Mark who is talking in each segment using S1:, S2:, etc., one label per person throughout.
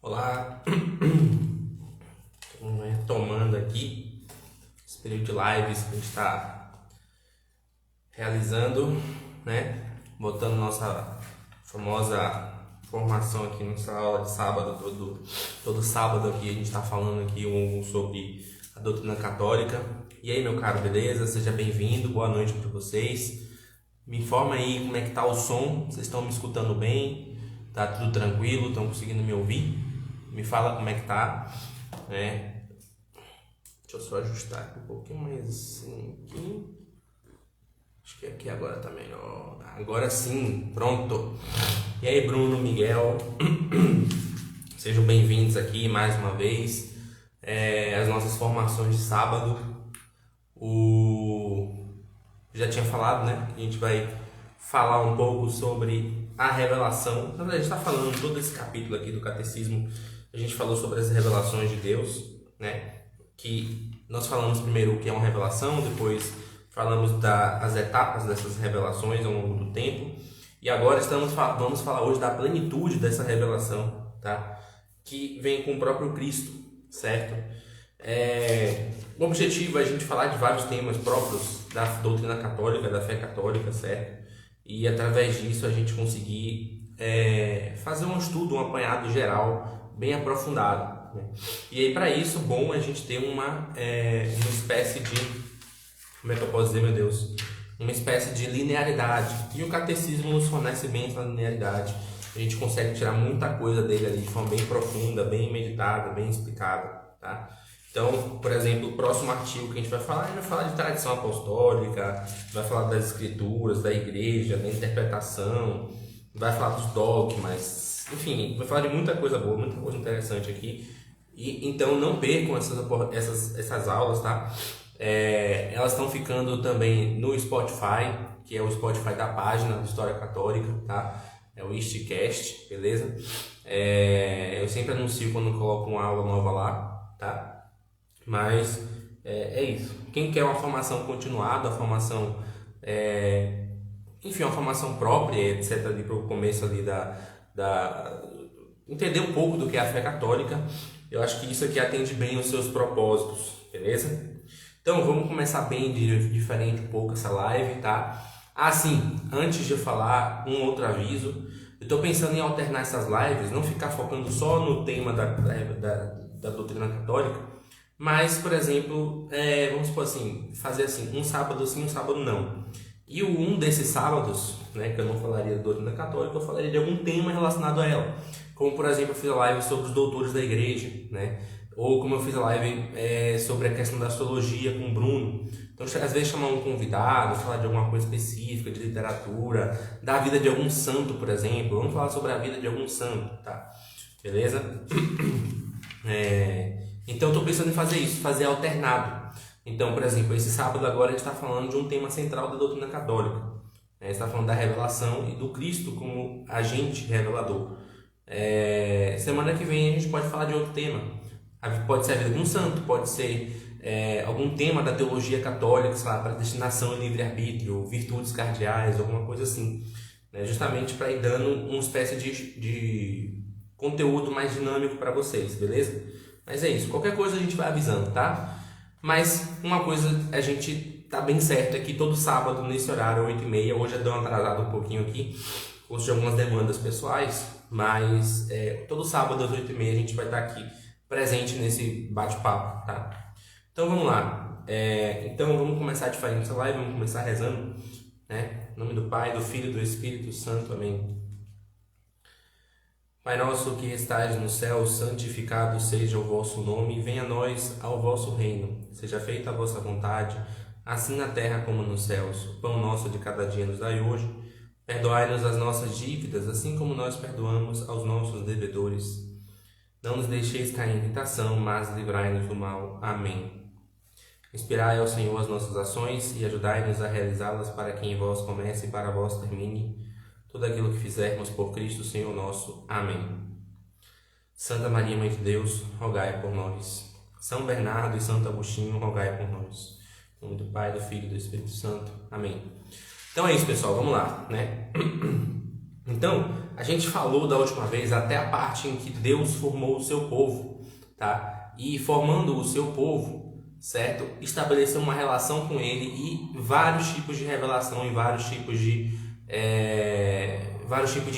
S1: Olá, retomando aqui esse período de lives que a gente está realizando, né? Botando nossa famosa formação aqui nessa aula de sábado, todo sábado aqui a gente está falando aqui sobre a doutrina católica. E aí, meu caro, beleza? Seja bem-vindo, boa noite para vocês. Me informa aí como é que tá o som, vocês estão me escutando bem? Tá tudo tranquilo? Estão conseguindo me ouvir? Me fala como é que tá, né? Deixa eu só ajustar aqui um pouquinho mais assim aqui. Acho que aqui agora tá melhor. Agora sim, pronto. E aí, Bruno, Miguel, sejam bem-vindos aqui mais uma vez. As nossas formações de sábado. Já tinha falado, né? A gente vai falar um pouco sobre a revelação. Na verdade, a gente está falando todo esse capítulo aqui do Catecismo. A gente falou sobre as revelações de Deus, né? Que nós falamos primeiro o que é uma revelação, depois falamos das etapas dessas revelações ao longo do tempo. E agora vamos falar hoje da plenitude dessa revelação, tá? Que vem com o próprio Cristo, certo? O objetivo é a gente falar de vários temas próprios da doutrina católica, da fé católica, certo? E através disso a gente conseguir fazer um estudo, um apanhado geral bem aprofundado, né? E aí, para isso, bom a gente ter uma espécie de, como é que eu posso dizer, meu Deus? Uma espécie de linearidade. E o catecismo nos fornece bem essa linearidade. A gente consegue tirar muita coisa dele ali de forma bem profunda, bem meditada, bem explicada, tá? Então, por exemplo, o próximo artigo que a gente vai falar de tradição apostólica, vai falar das escrituras, da igreja, da interpretação, vai falar dos dogmas, enfim, vai falar de muita coisa boa, muita coisa interessante aqui. E então não percam essas aulas, tá? Elas estão ficando também no Spotify, que é o Spotify da página do História Católica, tá? É o Isticast, beleza? Eu sempre anuncio quando coloco uma aula nova lá, tá? Mas é isso. Quem quer uma formação continuada, uma formação uma formação própria, etc, ali para o começo ali entender um pouco do que é a fé católica, eu acho que isso aqui atende bem os seus propósitos, beleza? Então vamos começar bem diferente um pouco essa live, tá? Sim, antes de eu falar, um outro aviso. Eu estou pensando em alternar essas lives, não ficar focando só no tema da doutrina católica, mas, por exemplo, vamos supor assim, fazer assim, um sábado sim, um sábado não. E um desses sábados, né, que eu não falaria da doutrina católica, eu falaria de algum tema relacionado a ela. Como, por exemplo, eu fiz a live sobre os doutores da igreja, né? Ou como eu fiz a live sobre a questão da astrologia com o Bruno. Então, às vezes chamar um convidado, falar de alguma coisa específica, de literatura, da vida de algum santo, por exemplo. Vamos falar sobre a vida de algum santo, tá? Beleza? Então, eu estou pensando em fazer isso, fazer alternado. Então, por exemplo, esse sábado agora a gente está falando de um tema central da doutrina católica. A gente está falando da revelação e do Cristo como agente revelador. Semana que vem a gente pode falar de outro tema. Pode ser a vida de um santo, pode ser algum tema da teologia católica, sei lá, predestinação e livre-arbítrio, virtudes cardeais, alguma coisa assim. Justamente para ir dando uma espécie de conteúdo mais dinâmico para vocês, beleza? Mas é isso, qualquer coisa a gente vai avisando, tá? Mas uma coisa a gente tá bem certo é que todo sábado nesse horário, 8h30, hoje eu dou uma atrasada um pouquinho aqui, por causa de algumas demandas pessoais, mas todo sábado às 8h30 a gente vai estar aqui presente nesse bate-papo, tá? Então vamos lá, então vamos começar diferente essa live, vamos começar rezando, né? Em nome do Pai, do Filho e do Espírito Santo, amém. Pai nosso que estais no céu, santificado seja o vosso nome, venha a nós ao vosso reino. Seja feita a vossa vontade, assim na terra como nos céus. O pão nosso de cada dia nos dai hoje. Perdoai-nos as nossas dívidas, assim como nós perdoamos aos nossos devedores. Não nos deixeis cair em tentação, mas livrai-nos do mal. Amém. Inspirai ao Senhor as nossas ações e ajudai-nos a realizá-las para que em vós comece e para vós termine tudo aquilo que fizermos por Cristo, Senhor nosso. Amém. Santa Maria, Mãe de Deus, rogai por nós. São Bernardo e Santo Agostinho, rogai por nós. Em nome do Pai, do Filho e do Espírito Santo. Amém. Então é isso, pessoal. Vamos lá, né? Então, a gente falou da última vez até a parte em que Deus formou o seu povo, tá? E formando o seu povo, certo? Estabeleceu uma relação com ele e vários tipos de revelação e vários tipos de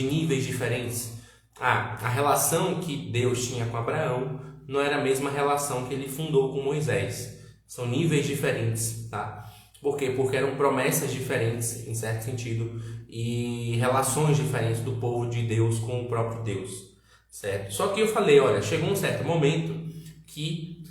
S1: níveis diferentes. A relação que Deus tinha com Abraão não era a mesma relação que ele fundou com Moisés. São níveis diferentes, tá? Por quê? Porque eram promessas diferentes, em certo sentido, e relações diferentes do povo de Deus com o próprio Deus, certo? Só que eu falei, olha, chegou um certo momento que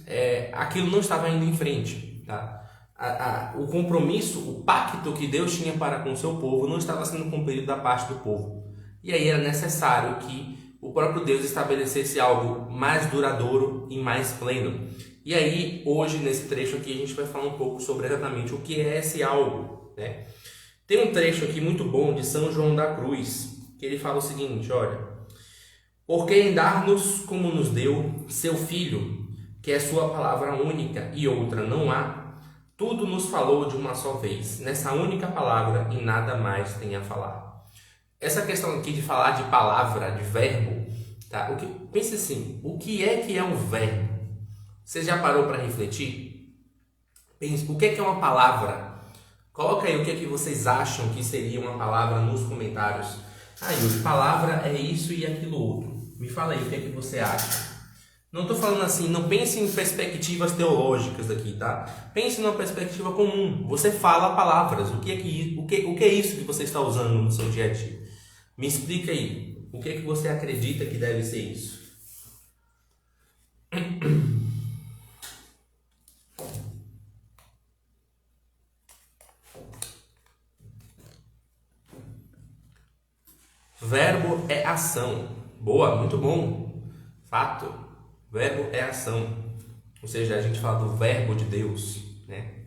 S1: aquilo não estava indo em frente, tá? O compromisso, o pacto que Deus tinha para com o seu povo não estava sendo cumprido da parte do povo. E aí era necessário que o próprio Deus estabelecesse algo mais duradouro e mais pleno. E aí, hoje, nesse trecho aqui, a gente vai falar um pouco sobre exatamente o que é esse algo, né? Tem um trecho aqui muito bom de São João da Cruz, que ele fala o seguinte, olha: porque em dar-nos como nos deu seu Filho, que é sua palavra única e outra não há, tudo nos falou de uma só vez, nessa única palavra, e nada mais tem a falar. Essa questão aqui de falar de palavra, de verbo, tá? Pense assim, o que é um verbo? Você já parou para refletir? Pense, o que é uma palavra? Coloca aí o que vocês acham que seria uma palavra nos comentários. Yuri, palavra é isso e aquilo outro. Me fala aí o que você acha. Não estou falando assim, não pense em perspectivas teológicas aqui, tá? Pense numa perspectiva comum. Você fala palavras. O que é isso que você está usando no seu dia a dia? Me explica aí. O que você acredita que deve ser isso? Verbo é ação. Boa, muito bom. Fato. Verbo é ação. Ou seja, a gente fala do verbo de Deus, né?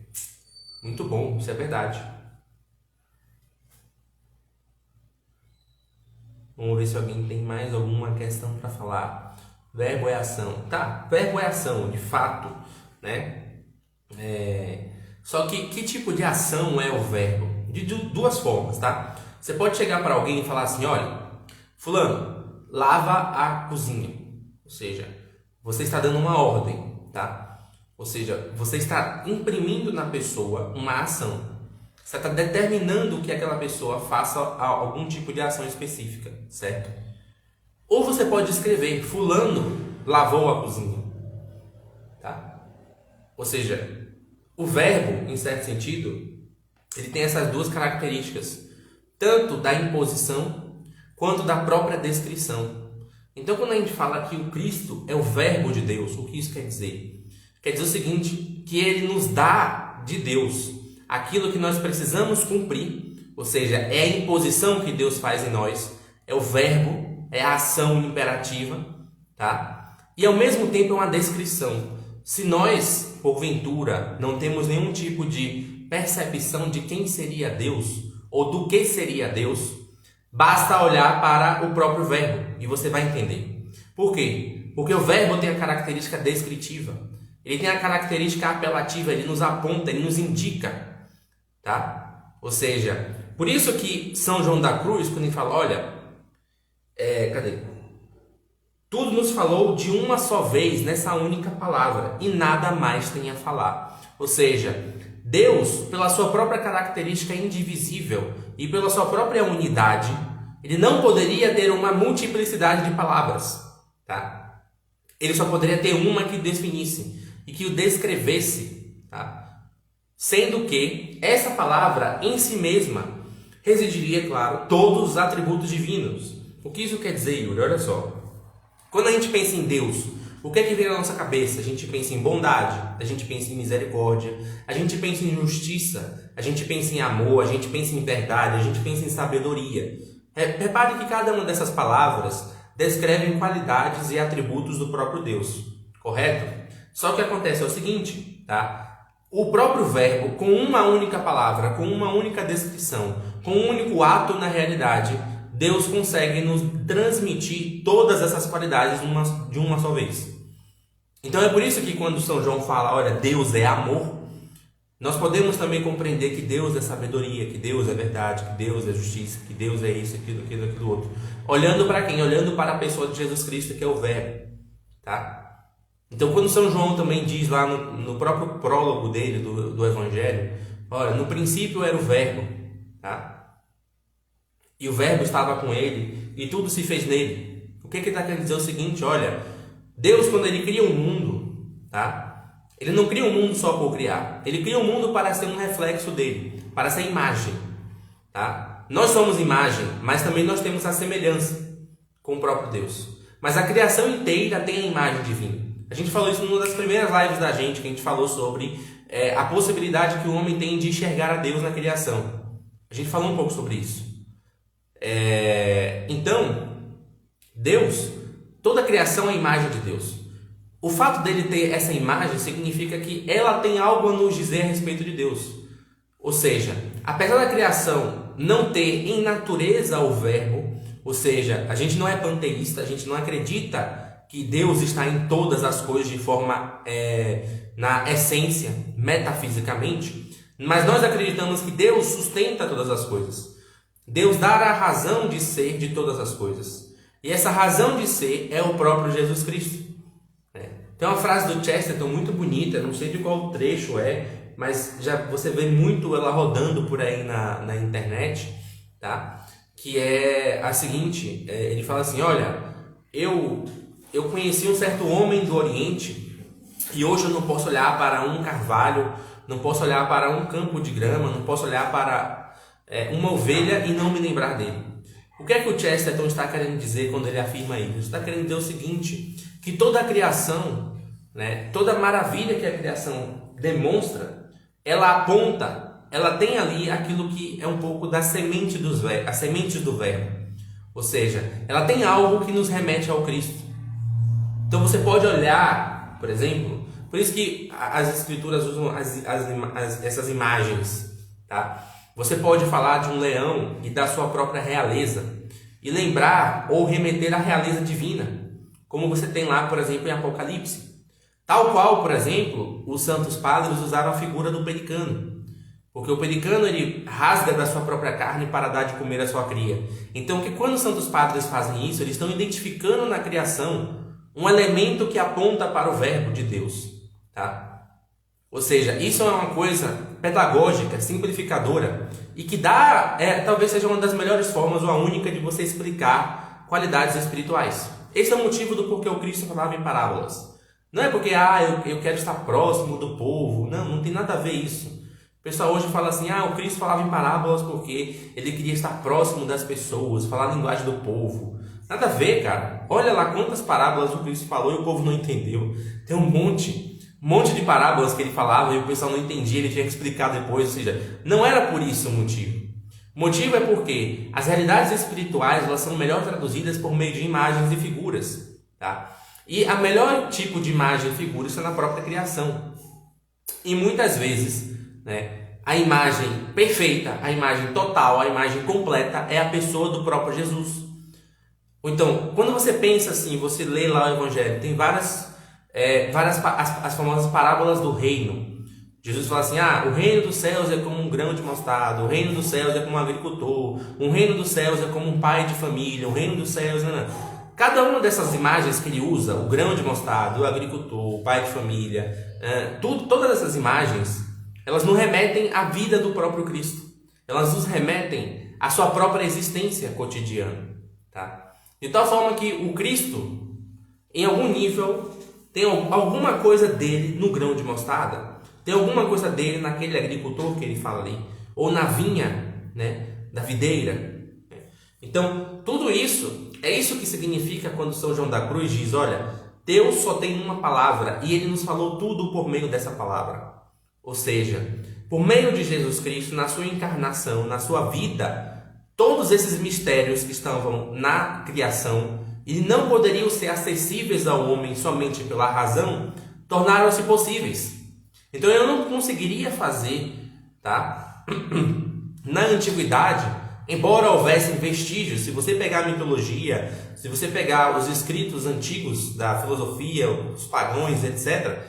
S1: Muito bom, isso é verdade. Vamos ver se alguém tem mais alguma questão para falar. Verbo é ação. Tá, verbo é ação, de fato, né? Só que tipo de ação é o verbo? De duas formas, tá? Você pode chegar para alguém e falar assim, olha, fulano, lava a cozinha. Ou seja, você está dando uma ordem, tá? Ou seja, você está imprimindo na pessoa uma ação. Você está determinando que aquela pessoa faça algum tipo de ação específica, certo? Ou você pode escrever, fulano lavou a cozinha, tá? Ou seja, o verbo, em certo sentido, ele tem essas duas características, tanto da imposição quanto da própria descrição. Então, quando a gente fala que o Cristo é o verbo de Deus, o que isso quer dizer? Quer dizer o seguinte, que ele nos dá de Deus aquilo que nós precisamos cumprir, ou seja, é a imposição que Deus faz em nós, é o verbo, é a ação imperativa, tá? E ao mesmo tempo é uma descrição. Se nós, porventura, não temos nenhum tipo de percepção de quem seria Deus, ou do que seria Deus, basta olhar para o próprio verbo e você vai entender. Por quê? Porque o verbo tem a característica descritiva, ele tem a característica apelativa, ele nos aponta, ele nos indica, tá? Ou seja, por isso que São João da Cruz, quando ele fala, olha, tudo nos falou de uma só vez nessa única palavra e nada mais tem a falar. Ou seja, Deus, pela sua própria característica indivisível e pela sua própria unidade, ele não poderia ter uma multiplicidade de palavras, tá? Ele só poderia ter uma que definisse e que o descrevesse, tá? Sendo que essa palavra em si mesma residiria, claro, todos os atributos divinos. O que isso quer dizer, Yuri? Olha só. Quando a gente pensa em Deus, o que é que vem na nossa cabeça? A gente pensa em bondade, a gente pensa em misericórdia, a gente pensa em justiça, a gente pensa em amor, a gente pensa em verdade, a gente pensa em sabedoria. Repare que cada uma dessas palavras descrevem qualidades e atributos do próprio Deus, correto? Só que acontece é o seguinte, tá? O próprio verbo, com uma única palavra, com uma única descrição, com um único ato na realidade, Deus consegue nos transmitir todas essas qualidades de uma só vez. Então é por isso que quando São João fala, olha, Deus é amor, Nós podemos também compreender que Deus é sabedoria, que Deus é verdade, que Deus é justiça, que Deus é isso, aquilo outro. Olhando para quem? Olhando para a pessoa de Jesus Cristo, que é o Verbo. Tá? Então, quando São João também diz lá no próprio prólogo dele, do Evangelho, olha, no princípio era o Verbo, tá? E o Verbo estava com ele, e tudo se fez nele. O que ele está querendo dizer é o seguinte, olha, Deus, quando ele cria um mundo, tá? Ele não cria um mundo só por criar, ele cria um mundo para ser um reflexo dele, para ser imagem, tá? Nós somos imagem, mas também nós temos a semelhança com o próprio Deus. Mas a criação inteira tem a imagem divina. A gente falou isso numa das primeiras lives da gente, que a gente falou sobre a possibilidade que o homem tem de enxergar a Deus na criação. A gente falou um pouco sobre isso. Então, Deus, toda a criação é a imagem de Deus. O fato dele ter essa imagem significa que ela tem algo a nos dizer a respeito de Deus. Ou seja, apesar da criação não ter em natureza o verbo, ou seja, a gente não é panteísta, a gente não acredita que Deus está em todas as coisas de forma, na essência, metafisicamente, mas nós acreditamos que Deus sustenta todas as coisas. Deus dá a razão de ser de todas as coisas. E essa razão de ser é o próprio Jesus Cristo. Tem uma frase do Chesterton muito bonita, não sei de qual trecho mas já você vê muito ela rodando por aí na internet, tá? Que é a seguinte, ele fala assim, olha, eu conheci um certo homem do Oriente e hoje eu não posso olhar para um carvalho, não posso olhar para um campo de grama, não posso olhar para uma ovelha e não me lembrar dele. O que é que o Chesterton está querendo dizer quando ele afirma isso? Ele está querendo dizer o seguinte, que toda a criação, né, toda a maravilha que a criação demonstra, ela aponta, ela tem ali aquilo que é um pouco da semente as sementes do verbo. Ou seja, ela tem algo que nos remete ao Cristo. Então você pode olhar, por exemplo, por isso que as escrituras usam essas imagens, tá? Você pode falar de um leão e da sua própria realeza e lembrar ou remeter à realeza divina, como você tem lá, por exemplo, em Apocalipse. Tal qual, por exemplo, os santos padres usaram a figura do pelicano, porque o pelicano ele rasga da sua própria carne para dar de comer à sua cria. Então, que quando os santos padres fazem isso, eles estão identificando na criação um elemento que aponta para o verbo de Deus, tá? Ou seja, isso é uma coisa pedagógica, simplificadora e que talvez seja uma das melhores formas ou a única de você explicar qualidades espirituais. Esse é o motivo do porquê o Cristo falava em parábolas. Não é porque eu quero estar próximo do povo, não tem nada a ver isso. O pessoal hoje fala assim, o Cristo falava em parábolas porque ele queria estar próximo das pessoas, falar a linguagem do povo. Nada a ver, cara. Olha lá quantas parábolas o Cristo falou e o povo não entendeu. Tem um monte de parábolas que ele falava e o pessoal não entendia, ele tinha que explicar depois. Ou seja, não era por isso o motivo. O motivo é porque as realidades espirituais elas são melhor traduzidas por meio de imagens e figuras, tá? E a melhor tipo de imagem e figura está na própria criação. E muitas vezes, né, a imagem perfeita, a imagem total, a imagem completa é a pessoa do próprio Jesus. Então, quando você pensa assim, você lê lá o Evangelho, tem várias as famosas parábolas do reino. Jesus fala assim, o reino dos céus é como um grão de mostarda, o reino dos céus é como um agricultor, o reino dos céus é como um pai de família, o reino dos céus... Cada uma dessas imagens que ele usa, o grão de mostarda, o agricultor, o pai de família, todas essas imagens, elas nos remetem à vida do próprio Cristo. Elas nos remetem à sua própria existência cotidiana, tá? De tal forma que o Cristo, em algum nível, tem alguma coisa dele no grão de mostarda, tem alguma coisa dele naquele agricultor que ele fala ali, ou na vinha, né, da videira. Então, tudo isso, é isso que significa quando São João da Cruz diz, olha, Deus só tem uma palavra e ele nos falou tudo por meio dessa palavra. Ou seja, por meio de Jesus Cristo, na sua encarnação, na sua vida, todos esses mistérios que estavam na criação e não poderiam ser acessíveis ao homem somente pela razão, tornaram-se possíveis. Então eu não conseguiria fazer, tá? Na antiguidade, embora houvessem vestígios, se você pegar a mitologia, se você pegar os escritos antigos da filosofia, os pagãos, etc.,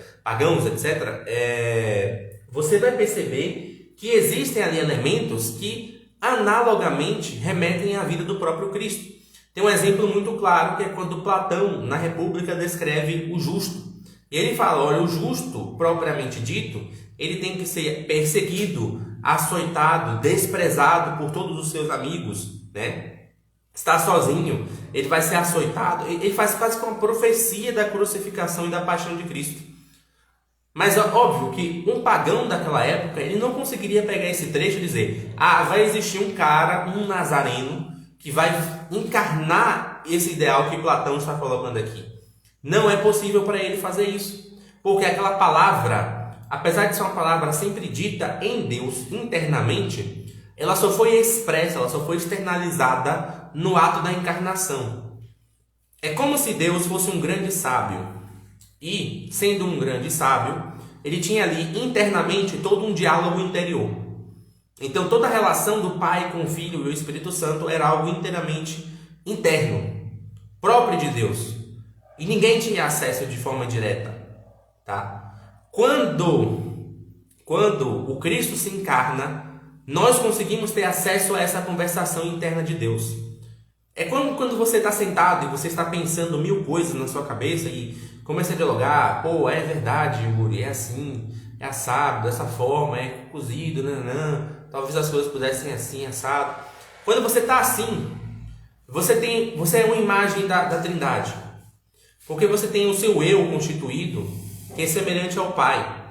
S1: você vai perceber que existem ali elementos que analogamente remetem à vida do próprio Cristo. Tem um exemplo muito claro que é quando Platão, na República, descreve o justo. E ele fala, olha, o justo, propriamente dito, ele tem que ser perseguido, açoitado, desprezado por todos os seus amigos, né? Está sozinho, ele vai ser açoitado. Ele faz quase como uma profecia da crucificação e da paixão de Cristo. Mas é óbvio que um pagão daquela época, ele não conseguiria pegar esse trecho e dizer, vai existir um cara, um nazareno, que vai encarnar esse ideal que Platão está colocando aqui. Não é possível para ele fazer isso, porque aquela palavra, apesar de ser uma palavra sempre dita em Deus internamente, ela só foi expressa, ela só foi externalizada no ato da encarnação. É como se Deus fosse um grande sábio, e, sendo um grande sábio, ele tinha ali internamente todo um diálogo interior. Então toda a relação do Pai com o Filho e o Espírito Santo era algo inteiramente interno, próprio de Deus. E ninguém tinha acesso de forma direta, tá? Quando o Cristo se encarna, nós conseguimos ter acesso a essa conversação interna de Deus. É como quando você está sentado e você está pensando mil coisas na sua cabeça e começa a dialogar, é verdade, Yuri, é assim, é assado, dessa forma, é cozido, talvez as coisas pudessem ser assim, assado. Quando você está assim, você é uma imagem da Trindade. Porque você tem o seu eu constituído, que é semelhante ao Pai.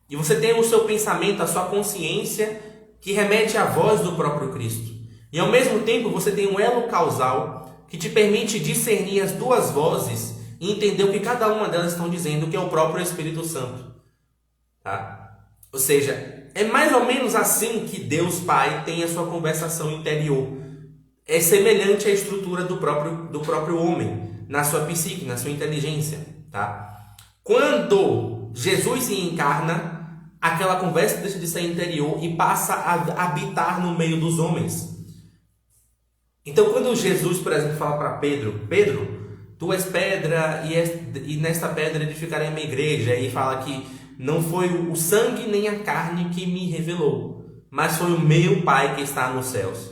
S1: E você tem o seu pensamento, a sua consciência, que remete à voz do próprio Cristo. E ao mesmo tempo você tem um elo causal, que te permite discernir as duas vozes e entender o que cada uma delas estão dizendo, que é o próprio Espírito Santo. Tá? Ou seja, é mais ou menos assim que Deus Pai tem a sua conversação interior. É semelhante à estrutura do próprio homem, na sua psique, na sua inteligência. Tá? Quando Jesus se encarna, aquela conversa deixa de ser interior e passa a habitar no meio dos homens. Então quando Jesus, por exemplo, fala para Pedro, tu és pedra e nesta pedra edificarei a minha igreja, e fala que não foi o sangue nem a carne que me revelou, mas foi o meu Pai que está nos céus.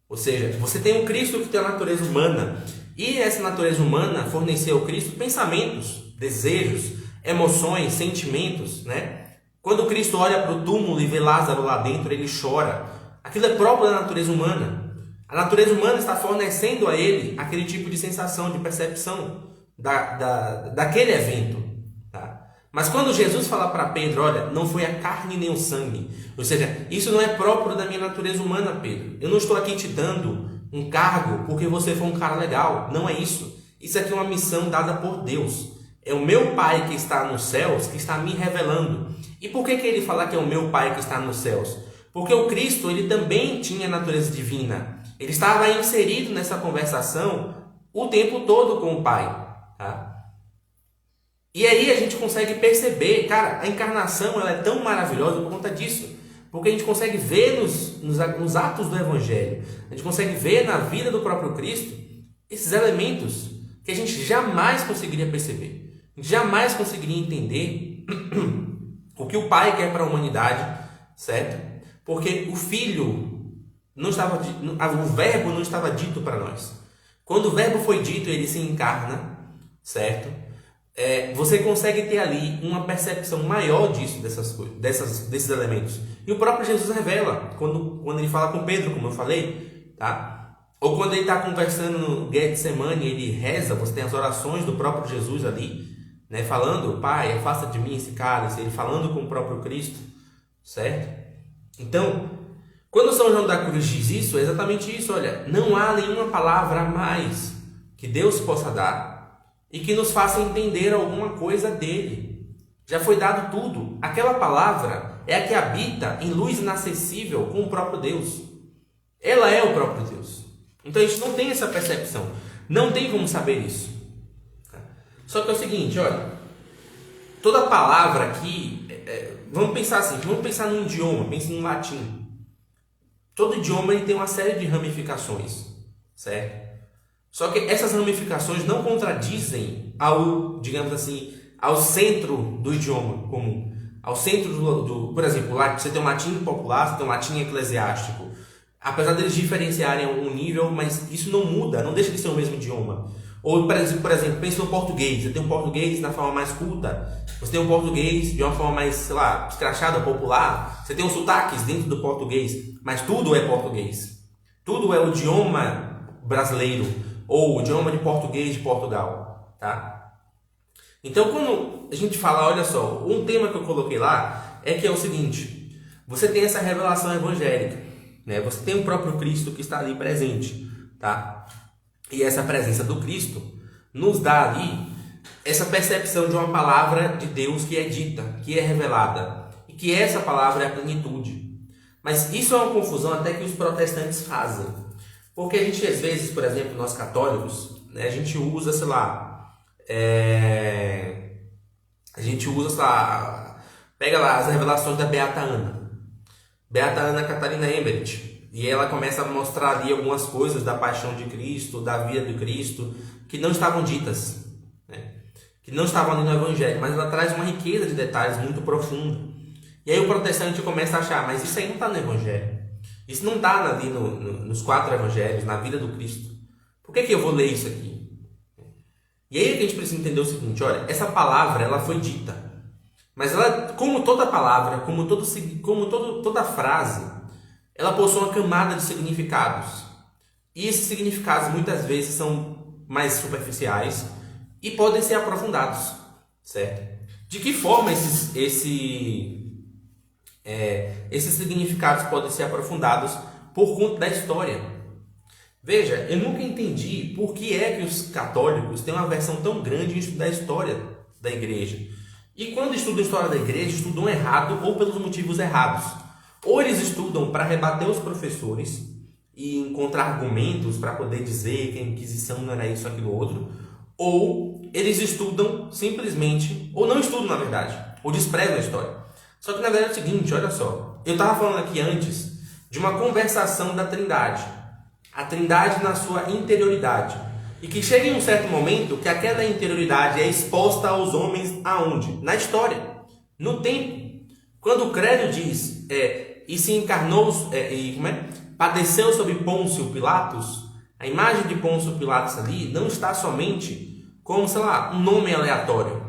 S1: Ou seja, você tem um Cristo que tem a natureza humana, e essa natureza humana forneceu ao Cristo pensamentos, desejos, emoções, sentimentos, né? Quando Cristo olha para o túmulo e vê Lázaro lá dentro, ele chora. Aquilo é próprio da natureza humana. A natureza humana está fornecendo a ele aquele tipo de sensação, de percepção daquele evento. Tá? Mas quando Jesus fala para Pedro, olha, não foi a carne nem o sangue, ou seja, isso não é próprio da minha natureza humana, Pedro. Eu não estou aqui te dando um cargo porque você foi um cara legal. Não é isso. Isso aqui é uma missão dada por Deus. É o meu Pai que está nos céus que está me revelando. E por que ele fala que é o meu Pai que está nos céus? Porque o Cristo, ele também tinha natureza divina. Ele estava inserido nessa conversação o tempo todo com o Pai. Tá? E aí a gente consegue perceber, cara, a encarnação ela é tão maravilhosa por conta disso. Porque a gente consegue ver nos atos do Evangelho, a gente consegue ver na vida do próprio Cristo esses elementos que a gente jamais conseguiria perceber. A gente jamais conseguiria entender o que o Pai quer para a humanidade, certo? Porque o Filho não estava, o Verbo não estava dito para nós. Quando o Verbo foi dito, ele se encarna, certo? Você consegue ter ali uma percepção maior disso, desses elementos. E o próprio Jesus revela, quando ele fala com Pedro, como eu falei, tá? Ou quando ele está conversando no Getsemane, ele reza, você tem as orações do próprio Jesus ali, né? Falando, Pai, afasta de mim esse cálice, ele falando com o próprio Cristo, certo? Então, quando São João da Cruz diz isso, é exatamente isso, olha, não há nenhuma palavra a mais que Deus possa dar e que nos faça entender alguma coisa dele. Já foi dado tudo. Aquela palavra é a que habita em luz inacessível com o próprio Deus. Ela é o próprio Deus. Então a gente não tem essa percepção. Não tem como saber isso. Só que é o seguinte, olha. Toda palavra aqui... vamos pensar assim, vamos pensar num idioma, pense no latim. Todo idioma ele tem uma série de ramificações, certo? Só que essas ramificações não contradizem ao, digamos assim, ao centro do idioma comum. ao centro por exemplo, você tem um latim popular, você tem um latim eclesiástico. Apesar deles diferenciarem algum nível, mas isso não muda, não deixa de ser o mesmo idioma. Ou, por exemplo, pense no português. Você tem um português na forma mais culta, você tem um português de uma forma mais, sei lá, escrachada, popular. Você tem os sotaques dentro do português, mas tudo é português. Tudo é o idioma brasileiro, ou o idioma de português de Portugal, tá? Então, quando a gente fala, olha só, um tema que eu coloquei lá é que é o seguinte: você tem essa revelação evangélica, né? Você tem o próprio Cristo que está ali presente, tá? E essa presença do Cristo nos dá ali essa percepção de uma palavra de Deus que é dita, que é revelada, e que essa palavra é a plenitude. Mas isso é uma confusão até que os protestantes fazem, porque a gente às vezes, por exemplo, nós católicos, né, a gente usa, sei lá, pega lá as revelações da Beata Ana Catarina Embert, e ela começa a mostrar ali algumas coisas da paixão de Cristo, da vida de Cristo, que não estavam ditas, né? Que não estavam ali no Evangelho, mas ela traz uma riqueza de detalhes muito profunda. E aí o protestante começa a achar, mas isso aí não está no Evangelho. Isso não está ali nos 4 Evangelhos, na vida do Cristo. Por que eu vou ler isso aqui? E aí a gente precisa entender o seguinte: olha, essa palavra ela foi dita, mas ela, como toda palavra, como toda frase, ela possui uma camada de significados. E esses significados muitas vezes são mais superficiais e podem ser aprofundados, certo? De que forma esses significados podem ser aprofundados? Por conta da história. Veja, eu nunca entendi por que é que os católicos têm uma versão tão grande em estudar a história da igreja. E quando estudam a história da igreja, estudam errado ou pelos motivos errados. Ou eles estudam para rebater os professores e encontrar argumentos para poder dizer que a Inquisição não era isso, aquilo, outro. Ou eles estudam simplesmente, ou não estudam na verdade, ou desprezam a história. Só que na verdade é o seguinte, olha só. Eu estava falando aqui antes de uma conversação da Trindade. A Trindade na sua interioridade. E que chega em um certo momento que aquela interioridade é exposta aos homens aonde? Na história, no tempo. Quando o credo diz, e se encarnou, padeceu sob Pôncio Pilatos, a imagem de Pôncio Pilatos ali não está somente como, sei lá, um nome aleatório.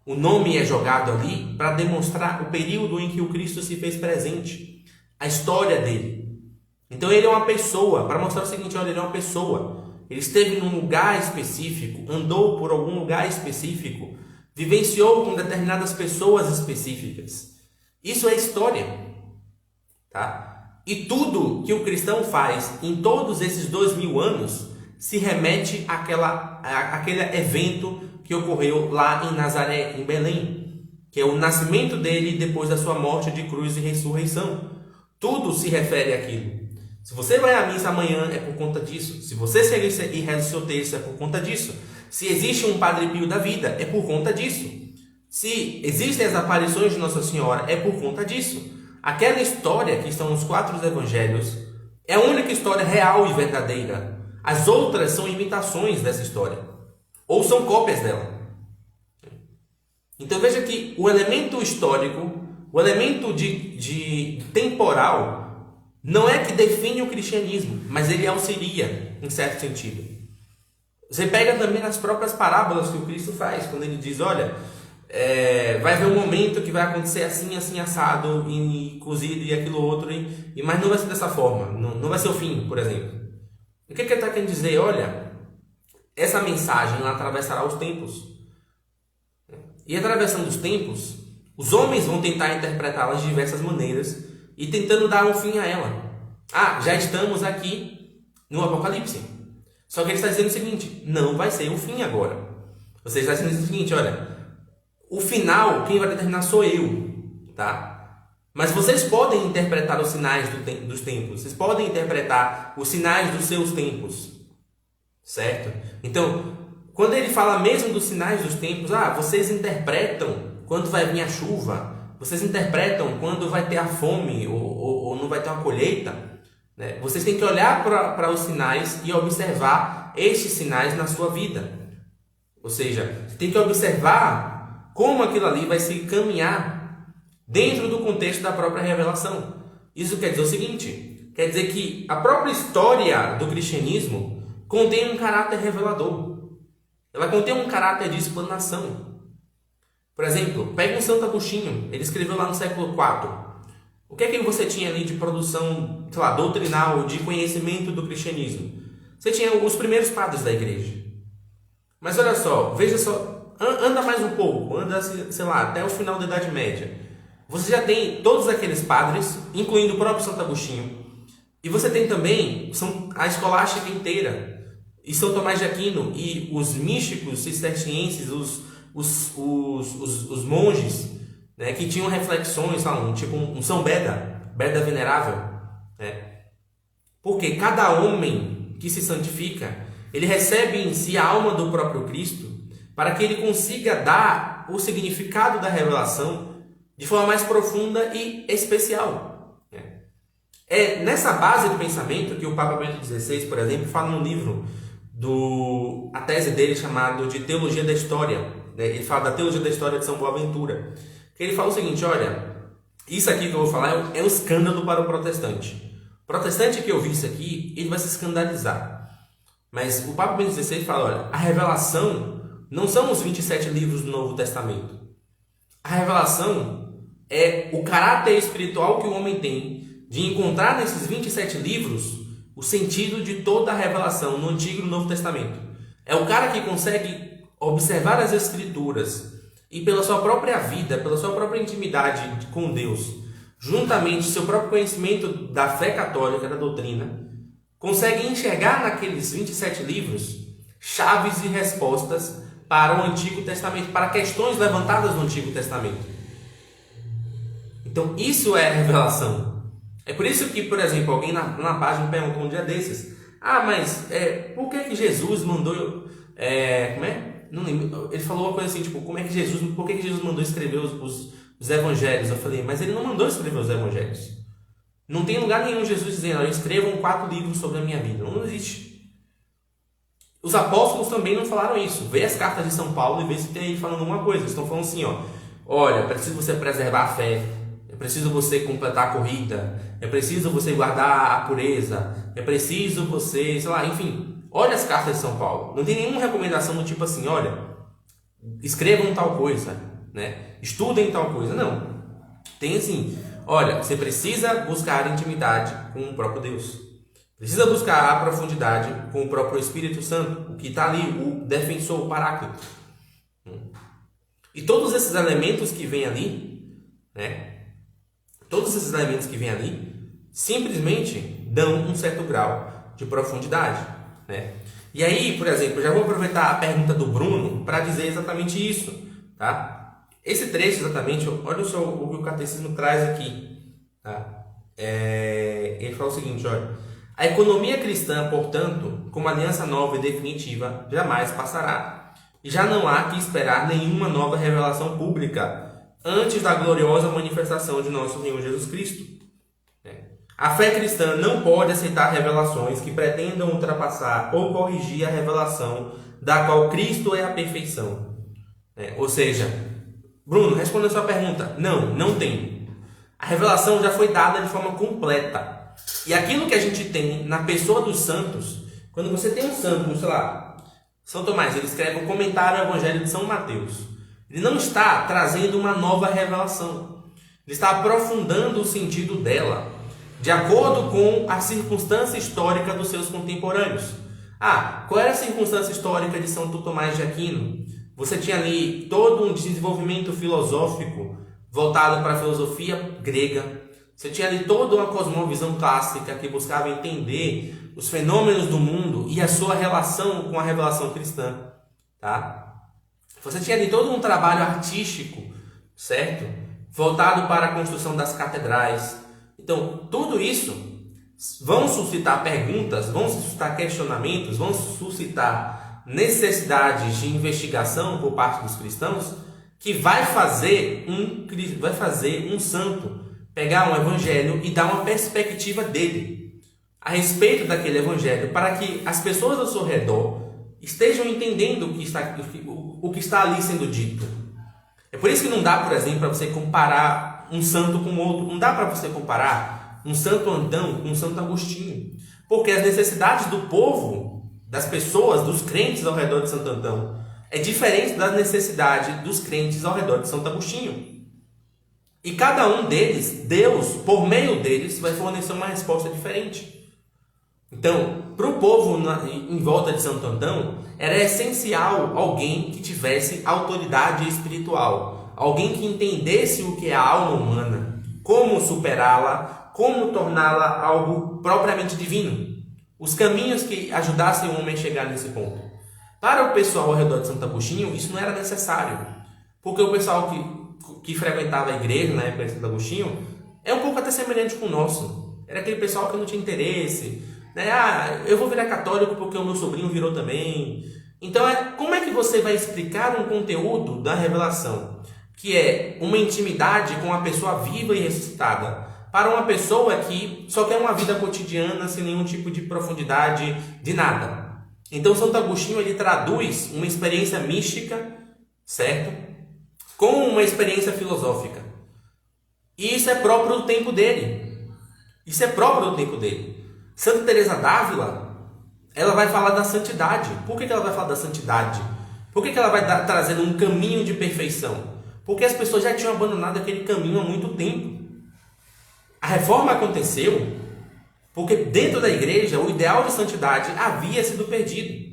S1: O nome é jogado ali para demonstrar o período em que o Cristo se fez presente, a história dele. Então ele é uma pessoa, para mostrar o seguinte: olha, ele é uma pessoa. Ele esteve num lugar específico, andou por algum lugar específico, vivenciou com determinadas pessoas específicas. Isso é história, tá? E tudo que o cristão faz em todos esses 2000 anos se remete àquele evento que ocorreu lá em Nazaré, em Belém, que é o nascimento dele depois da sua morte de cruz e ressurreição. Tudo se refere àquilo. Se você vai à missa amanhã, é por conta disso. Se você segue e reza o seu texto, é por conta disso. Se existe um Padre Pio da vida, é por conta disso. Se existem as aparições de Nossa Senhora, é por conta disso. Aquela história que estão nos 4 evangelhos é a única história real e verdadeira. As outras são imitações dessa história, ou são cópias dela. Então veja que o elemento histórico, o elemento de temporal, não é que define o cristianismo, mas ele auxilia, em certo sentido. Você pega também nas próprias parábolas que o Cristo faz, quando ele diz, olha, vai haver um momento que vai acontecer assim, assim, assado, e cozido e aquilo outro, mas não vai ser dessa forma, não vai ser o fim, por exemplo. O que ele está querendo dizer? Olha, essa mensagem ela atravessará os tempos. E atravessando os tempos, os homens vão tentar interpretá-las de diversas maneiras e tentando dar um fim a ela. Já estamos aqui no Apocalipse. Só que ele está dizendo o seguinte: não vai ser o fim agora. Você está dizendo o seguinte: olha, o final, quem vai determinar sou eu, tá? Mas vocês podem interpretar os sinais dos tempos. Vocês podem interpretar os sinais dos seus tempos, certo? Então, quando ele fala mesmo dos sinais dos tempos, vocês interpretam quando vai vir a chuva, vocês interpretam quando vai ter a fome ou não vai ter uma colheita, né? Vocês têm que olhar para os sinais e observar estes sinais na sua vida. Ou seja, você tem que observar como aquilo ali vai se caminhar dentro do contexto da própria revelação. Isso quer dizer o seguinte, quer dizer que a própria história do cristianismo contém um caráter revelador. Ela contém um caráter de explanação. Por exemplo, pega um Santo Agostinho, ele escreveu lá no século IV. O que é que você tinha ali de produção, sei lá, doutrinal, de conhecimento do cristianismo? Você tinha os primeiros padres da igreja. Mas olha só, veja só, anda mais um pouco, anda, sei lá, até o final da Idade Média. Você já tem todos aqueles padres, incluindo o próprio Santo Agostinho. E você tem também a escolástica inteira. E São Tomás de Aquino e os místicos cistercienses, os monges, né, que tinham reflexões, tipo um São Beda, Beda Venerável. Né? Porque cada homem que se santifica, ele recebe em si a alma do próprio Cristo para que ele consiga dar o significado da revelação de forma mais profunda e especial. Né? É nessa base de pensamento que o Papa Bento XVI, por exemplo, fala no livro a tese dele chamado de Teologia da História. Né? Ele fala da Teologia da História de São Boaventura. Que ele fala o seguinte, olha, isso aqui que eu vou falar é um escândalo para o protestante. O protestante que ouvir isso aqui, ele vai se escandalizar. Mas o Papa Bento XVI fala, olha, a revelação não são os 27 livros do Novo Testamento. A revelação é o caráter espiritual que o homem tem de encontrar nesses 27 livros o sentido de toda a revelação no Antigo e no Novo Testamento. É o cara que consegue observar as Escrituras e pela sua própria vida, pela sua própria intimidade com Deus, juntamente seu próprio conhecimento da fé católica, da doutrina, consegue enxergar naqueles 27 livros chaves e respostas para o Antigo Testamento, para questões levantadas no Antigo Testamento. Então, isso é revelação. É por isso que, por exemplo, alguém na página perguntou um dia desses, mas por que Jesus mandou... Não lembro, ele falou uma coisa assim, tipo, por que Jesus mandou escrever os evangelhos? Eu falei, mas ele não mandou escrever os evangelhos. Não tem lugar nenhum Jesus dizendo, escrevam 4 livros sobre a minha vida. Não existe. Os apóstolos também não falaram isso. Vê as cartas de São Paulo e vê se tem aí falando alguma coisa. Eles estão falando assim, olha, é preciso você preservar a fé, é preciso você completar a corrida, é preciso você guardar a pureza, é preciso você, sei lá, enfim... Olha as cartas de São Paulo. Não tem nenhuma recomendação do tipo assim, olha, escrevam tal coisa, né? Estudem tal coisa. Não. Tem assim, olha, você precisa buscar intimidade com o próprio Deus. Precisa buscar a profundidade com o próprio Espírito Santo, o que está ali, o defensor, o paráclito. E todos esses elementos que vêm ali, né? Todos esses elementos que vêm ali, simplesmente dão um certo grau de profundidade. Né? E aí, por exemplo, eu já vou aproveitar a pergunta do Bruno para dizer exatamente isso, tá? Esse trecho exatamente, olha só o que o catecismo traz aqui, tá? Ele fala o seguinte, olha, a economia cristã, portanto, como aliança nova e definitiva, jamais passará, e já não há que esperar nenhuma nova revelação pública antes da gloriosa manifestação de nosso Senhor Jesus Cristo. A fé cristã não pode aceitar revelações que pretendam ultrapassar ou corrigir a revelação da qual Cristo é a perfeição. Ou seja, Bruno, respondendo a sua pergunta, não tem. A revelação já foi dada de forma completa. E aquilo que a gente tem na pessoa dos santos, quando você tem um santo, sei lá, São Tomás, ele escreve um comentário ao Evangelho de São Mateus. Ele não está trazendo uma nova revelação. Ele está aprofundando o sentido dela, de acordo com a circunstância histórica dos seus contemporâneos. Qual era a circunstância histórica de Santo Tomás de Aquino? Você tinha ali todo um desenvolvimento filosófico voltado para a filosofia grega. Você tinha ali toda uma cosmovisão clássica que buscava entender os fenômenos do mundo e a sua relação com a revelação cristã. Tá? Você tinha ali todo um trabalho artístico, certo? Voltado para a construção das catedrais. Então, tudo isso vão suscitar perguntas, vão suscitar questionamentos, vão suscitar necessidades de investigação por parte dos cristãos, que vai fazer um santo pegar um evangelho e dar uma perspectiva dele a respeito daquele evangelho, para que as pessoas ao seu redor estejam entendendo o que está ali sendo dito. É por isso que não dá, por exemplo, para você comparar comparar um santo com outro, não dá para você comparar um Santo Antão com um Santo Agostinho, porque as necessidades do povo, das pessoas, dos crentes ao redor de Santo Antão, é diferente das necessidades dos crentes ao redor de Santo Agostinho. E cada um deles, Deus, por meio deles, vai fornecer uma resposta diferente. Então, para o povo em volta de Santo Antão, era essencial alguém que tivesse autoridade espiritual, alguém que entendesse o que é a alma humana, como superá-la, como torná-la algo propriamente divino, os caminhos que ajudassem o homem a chegar nesse ponto. Para o pessoal ao redor de Santo Agostinho, isso não era necessário, porque o pessoal que frequentava a igreja na época de Santo Agostinho é um pouco até semelhante com o nosso. Era aquele pessoal que não tinha interesse, né? Eu vou virar católico porque o meu sobrinho virou também. Então, como é que você vai explicar um conteúdo da revelação, que é uma intimidade com uma pessoa viva e ressuscitada, para uma pessoa que só quer uma vida cotidiana, sem nenhum tipo de profundidade, de nada? Então, Santo Agostinho, ele traduz uma experiência mística, certo? Com uma experiência filosófica. E isso é próprio do tempo dele. Isso é próprio do tempo dele. Santa Teresa d'Ávila, ela vai falar da santidade. Por que ela vai falar da santidade? Por que ela vai trazendo um caminho de perfeição? Porque as pessoas já tinham abandonado aquele caminho há muito tempo. A reforma aconteceu porque dentro da igreja o ideal de santidade havia sido perdido.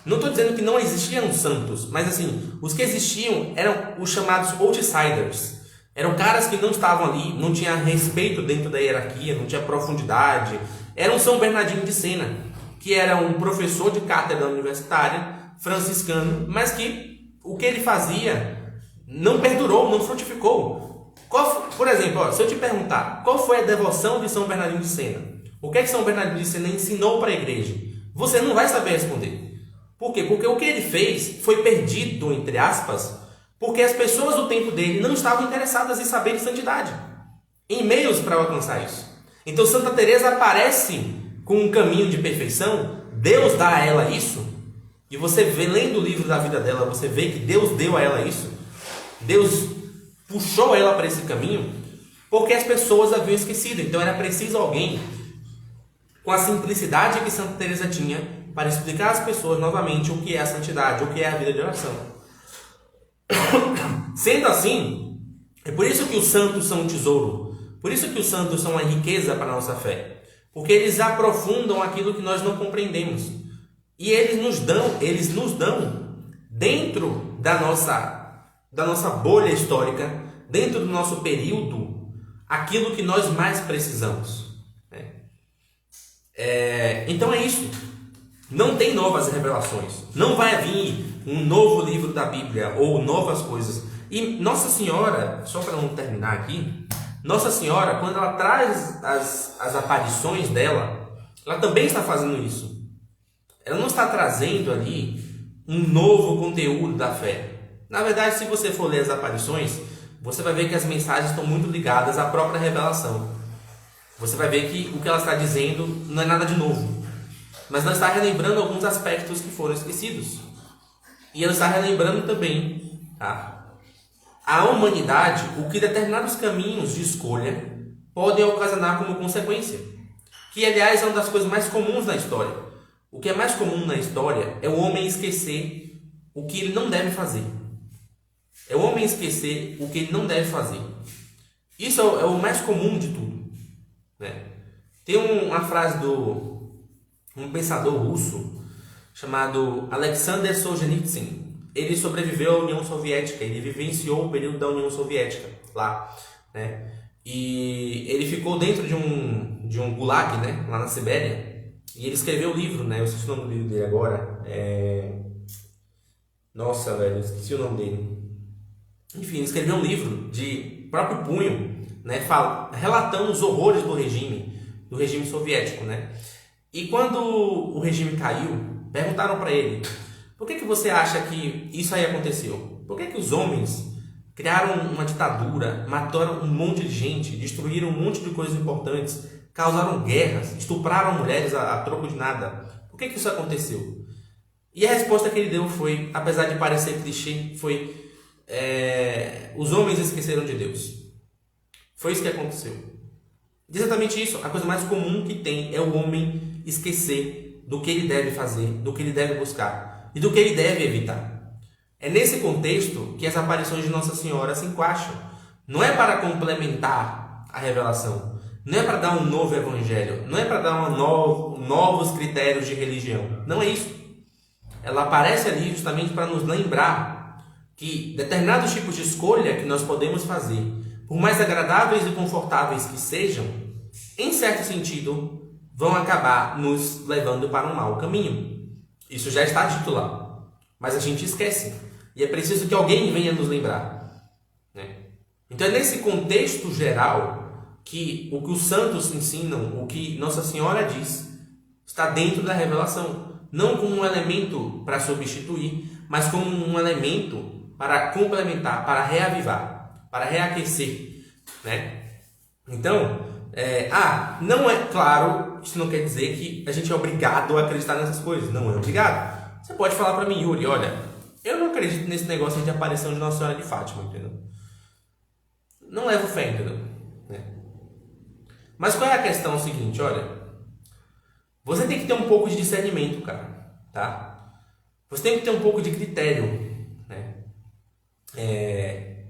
S1: Não estou dizendo que não existiam santos, mas assim, os que existiam eram os chamados outsiders. Eram caras que não estavam ali, não tinha respeito dentro da hierarquia, não tinha profundidade. Era um São Bernardino de Sena, que era um professor de cátedra universitária, franciscano, mas que o que ele fazia não perdurou, não frutificou. Por exemplo, se eu te perguntar, qual foi a devoção de São Bernardino de Sena? O que é que São Bernardino de Sena ensinou para a igreja? Você não vai saber responder. Por quê? Porque o que ele fez foi perdido, entre aspas, porque as pessoas do tempo dele não estavam interessadas em saber de santidade, em meios para alcançar isso. Então Santa Teresa aparece com um caminho de perfeição, Deus dá a ela isso, e você vê, lendo o livro da vida dela, você vê que Deus deu a ela isso, Deus puxou ela para esse caminho, porque as pessoas haviam esquecido. Então era preciso alguém com a simplicidade que Santa Teresa tinha para explicar às pessoas novamente o que é a santidade, o que é a vida de oração. Sendo assim, é por isso que os santos são um tesouro, por isso que os santos são uma riqueza para a nossa fé, porque eles aprofundam aquilo que nós não compreendemos, e eles nos dão dentro da nossa bolha histórica, dentro do nosso período, aquilo que nós mais precisamos. Então é isso. Não tem novas revelações. Não vai vir um novo livro da Bíblia ou novas coisas. E Nossa Senhora, só para não terminar aqui, Nossa Senhora, quando ela traz as aparições dela, ela também está fazendo isso. Ela não está trazendo ali um novo conteúdo da fé. Na verdade, se você for ler as aparições, você vai ver que as mensagens estão muito ligadas à própria revelação. Você vai ver que o que ela está dizendo não é nada de novo, mas ela está relembrando alguns aspectos que foram esquecidos. E ela está relembrando também a humanidade, o que determinados caminhos de escolha podem ocasionar como consequência. Que, aliás, é uma das coisas mais comuns na história. O que é mais comum na história é o homem esquecer o que ele não deve fazer. É o homem esquecer o que ele não deve fazer. Isso é o mais comum de tudo, né? Tem uma frase um pensador russo chamado Alexander Solzhenitsyn. Ele sobreviveu à União Soviética, ele vivenciou o período da União Soviética lá, né? E ele ficou dentro de um gulag, né, lá na Sibéria, e ele escreveu o livro, né? Eu esqueci o nome do livro dele agora. Nossa, velho, eu esqueci o nome dele. Enfim, ele escreveu um livro de próprio punho, né, relatando os horrores do regime soviético, né? E quando o regime caiu, perguntaram para ele: por que você acha que isso aí aconteceu? Por que os homens criaram uma ditadura, mataram um monte de gente, destruíram um monte de coisas importantes, causaram guerras, estupraram mulheres a troco de nada? Por que isso aconteceu? E a resposta que ele deu foi, apesar de parecer clichê, foi: os homens esqueceram de Deus. Foi isso que aconteceu. Exatamente isso. A coisa mais comum que tem é o homem esquecer do que ele deve fazer, do que ele deve buscar e do que ele deve evitar. É nesse contexto que as aparições de Nossa Senhora se encaixam. Não é para complementar a revelação, não é para dar um novo evangelho, não é para dar novos critérios de religião. Não é isso. Ela aparece ali justamente para nos lembrar que determinados tipos de escolha que nós podemos fazer, por mais agradáveis e confortáveis que sejam, em certo sentido, vão acabar nos levando para um mau caminho. Isso já está dito lá, mas a gente esquece. E é preciso que alguém venha nos lembrar, né? Então é nesse contexto geral que o que os santos ensinam, o que Nossa Senhora diz, está dentro da revelação. Não como um elemento para substituir, mas como um elemento para complementar, para reavivar, para reaquecer, né? Então, não é claro, isso não quer dizer que a gente é obrigado a acreditar nessas coisas. Não é obrigado. Você pode falar para mim, Yuri, olha, eu não acredito nesse negócio de aparição de Nossa Senhora de Fátima, entendeu? Não levo fé, entendeu? Mas qual é a questão? É o seguinte, olha, você tem que ter um pouco de discernimento, cara, tá? Você tem que ter um pouco de critério, né?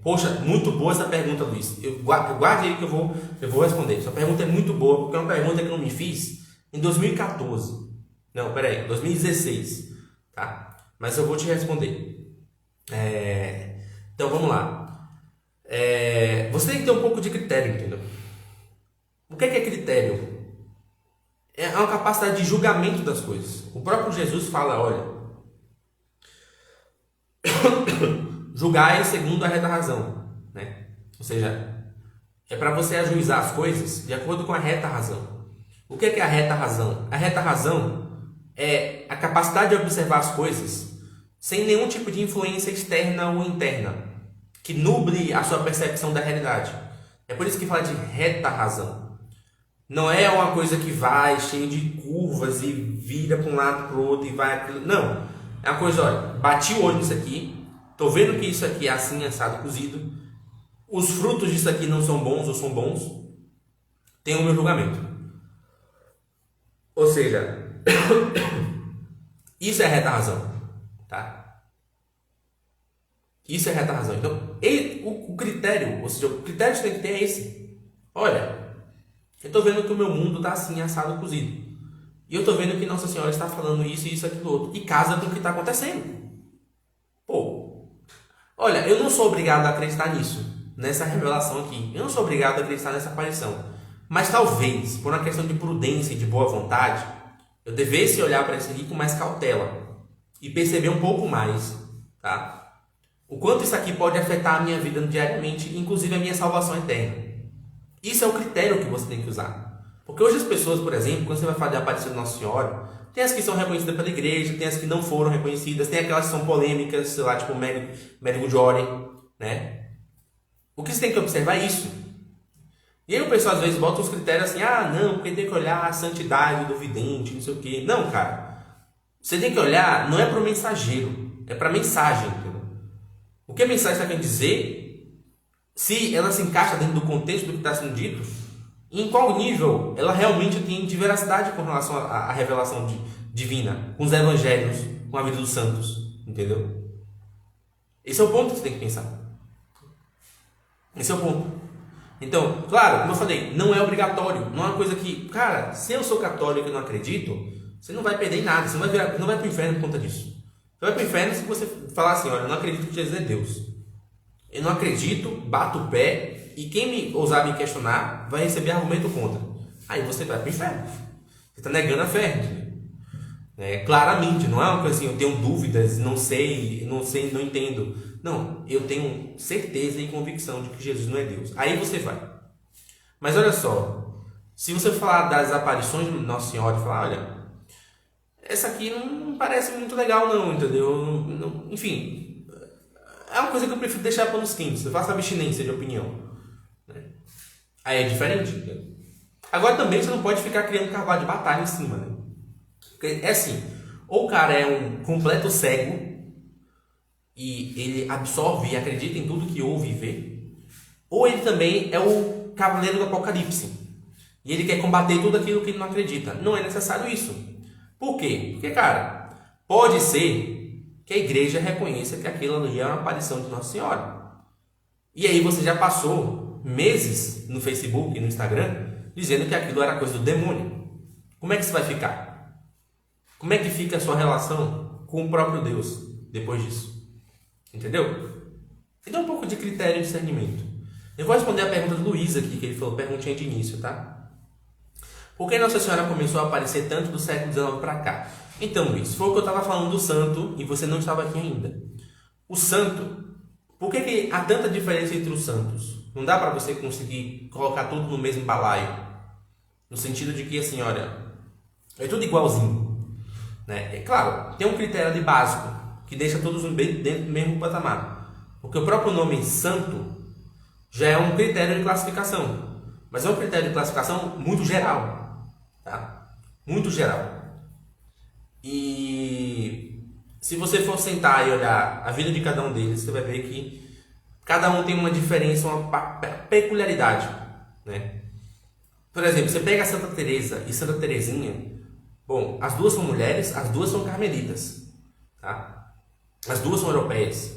S1: Poxa, muito boa essa pergunta, Luiz. Guarde aí que eu vou responder. Sua pergunta é muito boa, porque é uma pergunta que eu me fiz em 2014. Não, peraí, 2016, tá? Mas eu vou te responder. Então, vamos lá. Você tem que ter um pouco de critério, entendeu? O que é critério? É uma capacidade de julgamento das coisas. O próprio Jesus fala, olha, julgai segundo a reta razão, né? Ou seja, é para você ajuizar as coisas de acordo com a reta razão. O que é a reta razão? A reta razão é a capacidade de observar as coisas sem nenhum tipo de influência externa ou interna que nuble a sua percepção da realidade. É por isso que fala de reta razão. Não é uma coisa que vai cheio de curvas e vira para um lado para o outro e vai... Não. É uma coisa, olha, bati o olho nisso aqui, tô vendo que isso aqui é assim, assado, cozido. Os frutos disso aqui não são bons ou são bons. Tenho o meu julgamento. Ou seja, isso é a reta razão, tá? Isso é a reta razão. Então, o critério, ou seja, o critério que você tem que ter é esse. Olha, eu estou vendo que o meu mundo está assim, assado, cozido. E eu estou vendo que Nossa Senhora está falando isso, isso, aquilo, outro. E casa com o que está acontecendo. Pô, olha, eu não sou obrigado a acreditar nisso, nessa revelação aqui. Eu não sou obrigado a acreditar nessa aparição. Mas talvez, por uma questão de prudência e de boa vontade, eu devesse olhar para isso aqui com mais cautela. E perceber um pouco mais, tá? O quanto isso aqui pode afetar a minha vida diariamente, inclusive a minha salvação eterna. Isso é o critério que você tem que usar. Porque hoje as pessoas, por exemplo, quando você vai falar de aparição de Nossa Senhora, tem as que são reconhecidas pela igreja, tem as que não foram reconhecidas, tem aquelas que são polêmicas, sei lá, tipo o Medjugorje, né? O que você tem que observar é isso. E aí o pessoal às vezes bota os critérios assim, não, porque tem que olhar a santidade do vidente, não sei o quê. Não, cara. Você tem que olhar, não é para o mensageiro, é para a mensagem, entendeu? O que a mensagem está querendo dizer, se ela se encaixa dentro do contexto do que está sendo dito, e em qual nível ela realmente tem de veracidade com relação à revelação divina, com os evangelhos, com a vida dos santos, entendeu? Esse é o ponto que você tem que pensar. Esse é o ponto. Então, claro, como eu falei, não é obrigatório, não é uma coisa que, cara, se eu sou católico e não acredito, você não vai perder em nada, você não vai para o inferno por conta disso. Você vai para o inferno se você falar assim, olha, eu não acredito que Jesus é Deus. Eu não acredito, bato o pé, e quem ousar me questionar vai receber argumento contra. Aí você vai para o inferno. Você está negando a fé. Claramente, não é uma coisa assim, eu tenho dúvidas, não sei, não entendo. Não, eu tenho certeza e convicção de que Jesus não é Deus. Aí você vai. Mas olha só, se você falar das aparições de Nossa Senhora e falar, olha, essa aqui não parece muito legal não, entendeu? Enfim, é uma coisa que eu prefiro deixar para os quentes. Eu faço abstinência de opinião. Aí é diferente. Né? Agora também você não pode ficar criando cavalo de batalha em cima. Né? Porque é assim, ou o cara é um completo cego e ele absorve e acredita em tudo que ouve e vê, ou ele também é o cavaleiro do Apocalipse. E ele quer combater tudo aquilo que ele não acredita. Não é necessário isso. Por quê? Porque, cara, pode ser que a igreja reconheça que aquilo ali é uma aparição de Nossa Senhora. E aí você já passou meses no Facebook e no Instagram dizendo que aquilo era coisa do demônio. Como é que você vai ficar? Como é que fica a sua relação com o próprio Deus depois disso? Entendeu? Então um pouco de critério e discernimento. Eu vou responder a pergunta do Luiz aqui, que ele falou, perguntinha de início, tá? Por que Nossa Senhora começou a aparecer tanto do século XIX para cá? Então, Luiz, foi o que eu estava falando do santo e você não estava aqui ainda. O santo, por que há tanta diferença entre os santos? Não dá para você conseguir colocar tudo no mesmo balaio. No sentido de que, assim, olha, é tudo igualzinho. Né? É claro, tem um critério ali básico que deixa todos dentro do mesmo patamar. Porque o próprio nome santo já é um critério de classificação. Mas é um critério de classificação muito geral. Tá? Muito geral. E se você for sentar e olhar a vida de cada um deles, você vai ver que cada um tem uma diferença, uma peculiaridade. Né? Por exemplo, você pega a Santa Teresa e Santa Teresinha. Bom, as duas são mulheres, as duas são carmelitas. Tá? As duas são europeias.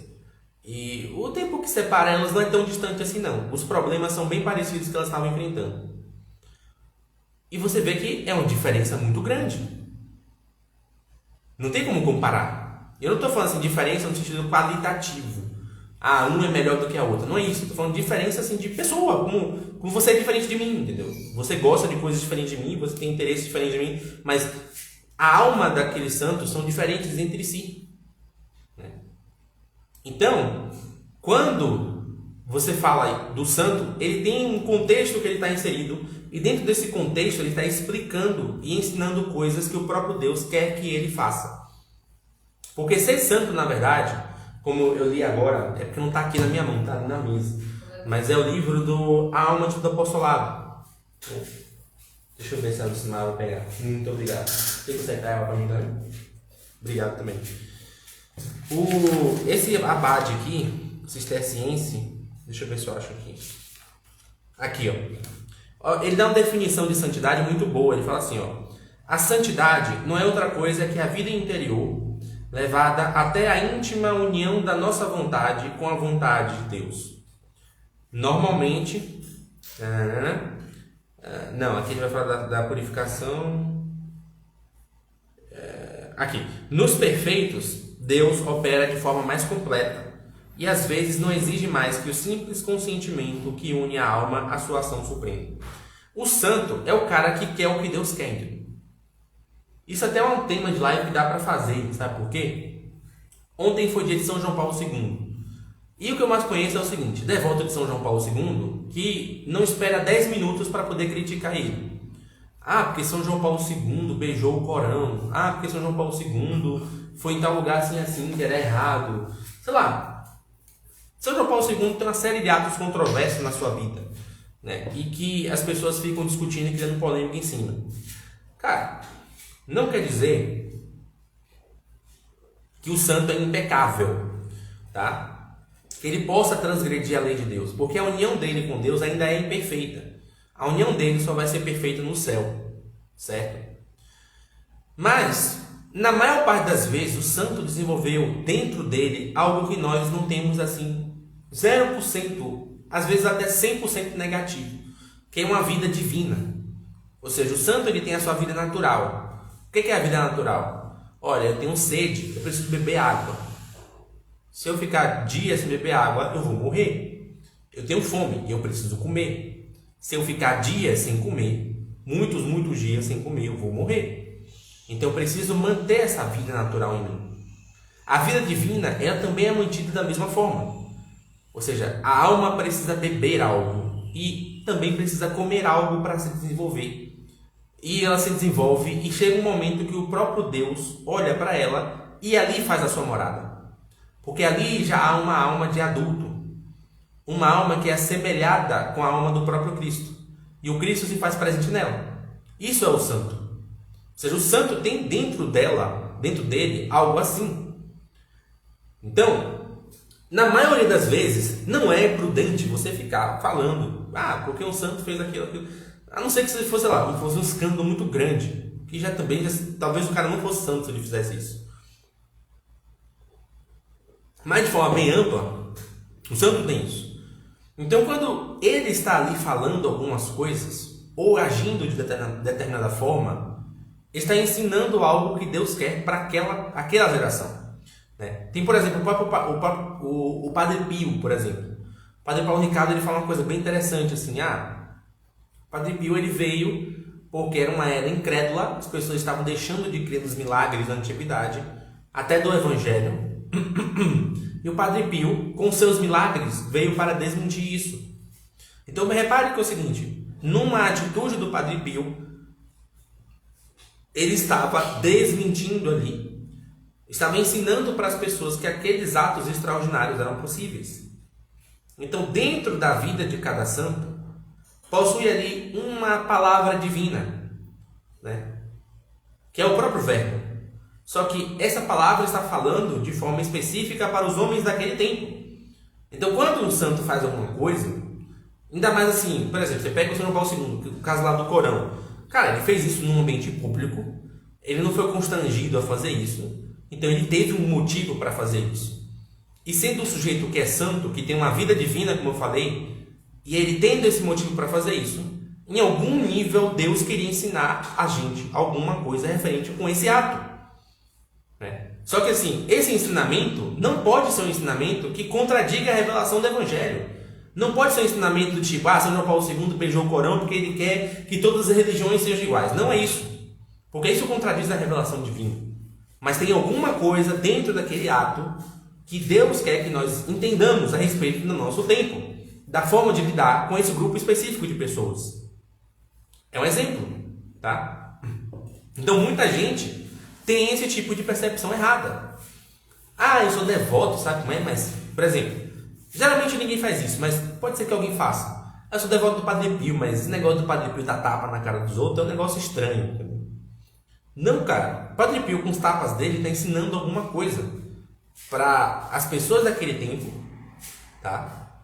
S1: E o tempo que separa elas não é tão distante assim não. Os problemas são bem parecidos que elas estavam enfrentando. E você vê que é uma diferença muito grande. Não tem como comparar. Eu não estou falando assim, diferença no sentido qualitativo. Ah, um é melhor do que a outra. Não é isso. Estou falando de diferença assim, de pessoa. Como você é diferente de mim, entendeu? Você gosta de coisas diferentes de mim, você tem interesse diferente de mim. Mas a alma daqueles santos são diferentes entre si. Né? Então, quando você fala do santo, ele tem um contexto que ele está inserido. E dentro desse contexto ele está explicando e ensinando coisas que o próprio Deus quer que ele faça. Porque ser santo, na verdade, como eu li agora, é porque não está aqui na minha mão, está ali na mesa. Mas é o livro do A Alma do Apostolado. Deixa eu ver se a Lucimar vai pegar. Muito obrigado. Tem que acertar ela para mim também? Obrigado também. Esse abade aqui, cisterciense, deixa eu ver se eu acho aqui. Aqui, ó. Ele dá uma definição de santidade muito boa. Ele fala assim, ó: a santidade não é outra coisa que a vida interior levada até a íntima união da nossa vontade com a vontade de Deus. Normalmente, não, aqui ele vai falar da purificação. Aqui, nos perfeitos, Deus opera de forma mais completa e às vezes não exige mais que o simples consentimento que une a alma à sua ação suprema. O santo é o cara que quer o que Deus quer. Entendeu? Isso até é um tema de live que dá para fazer, sabe por quê? Ontem foi dia de São João Paulo II. E o que eu mais conheço é o seguinte: devoto de São João Paulo II que não espera 10 minutos para poder criticar ele. Ah, porque São João Paulo II beijou o Corão. Ah, porque São João Paulo II foi em tal lugar assim, que era errado. Sei lá. São João Paulo II tem uma série de atos controversos na sua vida, né? E que as pessoas ficam discutindo e criando polêmica em cima. Cara, não quer dizer que o santo é impecável, tá? Que ele possa transgredir a lei de Deus, porque a união dele com Deus ainda é imperfeita. A união dele só vai ser perfeita no céu, certo? Mas, na maior parte das vezes, o santo desenvolveu dentro dele algo que nós não temos assim 0%, às vezes até 100% negativo, que é uma vida divina. Ou seja, o santo ele tem a sua vida natural. O que é a vida natural? Olha, eu tenho sede, eu preciso beber água. Se eu ficar dias sem beber água, eu vou morrer. Eu tenho fome e eu preciso comer. Se eu ficar dias sem comer, muitos dias sem comer, eu vou morrer. Então eu preciso manter essa vida natural em mim. A vida divina, ela também é mantida da mesma forma. Ou seja, a alma precisa beber algo e também precisa comer algo para se desenvolver. E ela se desenvolve e chega um momento que o próprio Deus olha para ela e ali faz a sua morada. Porque ali já há uma alma de adulto. Uma alma que é assemelhada com a alma do próprio Cristo. E o Cristo se faz presente nela. Isso é o santo. Ou seja, o santo tem dentro dele, algo assim. Então, Na maioria das vezes, não é prudente você ficar falando, porque um santo fez aquilo, aquilo. A não ser que fosse, sei lá, fosse um escândalo muito grande, que já também, talvez o cara não fosse santo se ele fizesse isso. Mas de forma bem ampla, o santo tem isso. Então, quando ele está ali falando algumas coisas, ou agindo de determinada forma, está ensinando algo que Deus quer para aquela geração. Né? Tem, por exemplo, o Padre Pio, por exemplo. O Padre Paulo Ricardo ele fala uma coisa bem interessante, assim, o Padre Pio ele veio porque era uma era incrédula, as pessoas estavam deixando de crer nos milagres da antiguidade, até do Evangelho. E o Padre Pio, com seus milagres, veio para desmentir isso. Então, me repare que é o seguinte, numa atitude do Padre Pio, ele estava desmentindo ali, estava ensinando para as pessoas que aqueles atos extraordinários eram possíveis. Então, dentro da vida de cada santo, possui ali uma palavra divina, né? Que é o próprio Verbo. Só que essa palavra está falando de forma específica para os homens daquele tempo. Então, quando um santo faz alguma coisa, ainda mais assim, por exemplo, você pega o São João Paulo II, o caso lá do Corão. Cara, ele fez isso num ambiente público, ele não foi constrangido a fazer isso, então ele teve um motivo para fazer isso. E sendo um sujeito que é santo, que tem uma vida divina, como eu falei, e ele tendo esse motivo para fazer isso, em algum nível Deus queria ensinar a gente alguma coisa referente com esse ato. Só que assim, esse ensinamento não pode ser um ensinamento que contradiga a revelação do Evangelho. Não pode ser um ensinamento do tipo, São João Paulo II beijou o Corão porque ele quer que todas as religiões sejam iguais. Não é isso. Porque isso contradiz a revelação divina. Mas tem alguma coisa dentro daquele ato que Deus quer que nós entendamos a respeito do nosso tempo, da forma de lidar com esse grupo específico de pessoas. É um exemplo, tá? Então muita gente tem esse tipo de percepção errada. Eu sou devoto, sabe como é? Mas, por exemplo, geralmente ninguém faz isso, mas pode ser que alguém faça. Eu sou devoto do Padre Pio, mas esse negócio do Padre Pio dar tapa na cara dos outros é um negócio estranho. Não, cara. O Padre Pio, com os tapas dele, está ensinando alguma coisa para as pessoas daquele tempo, tá?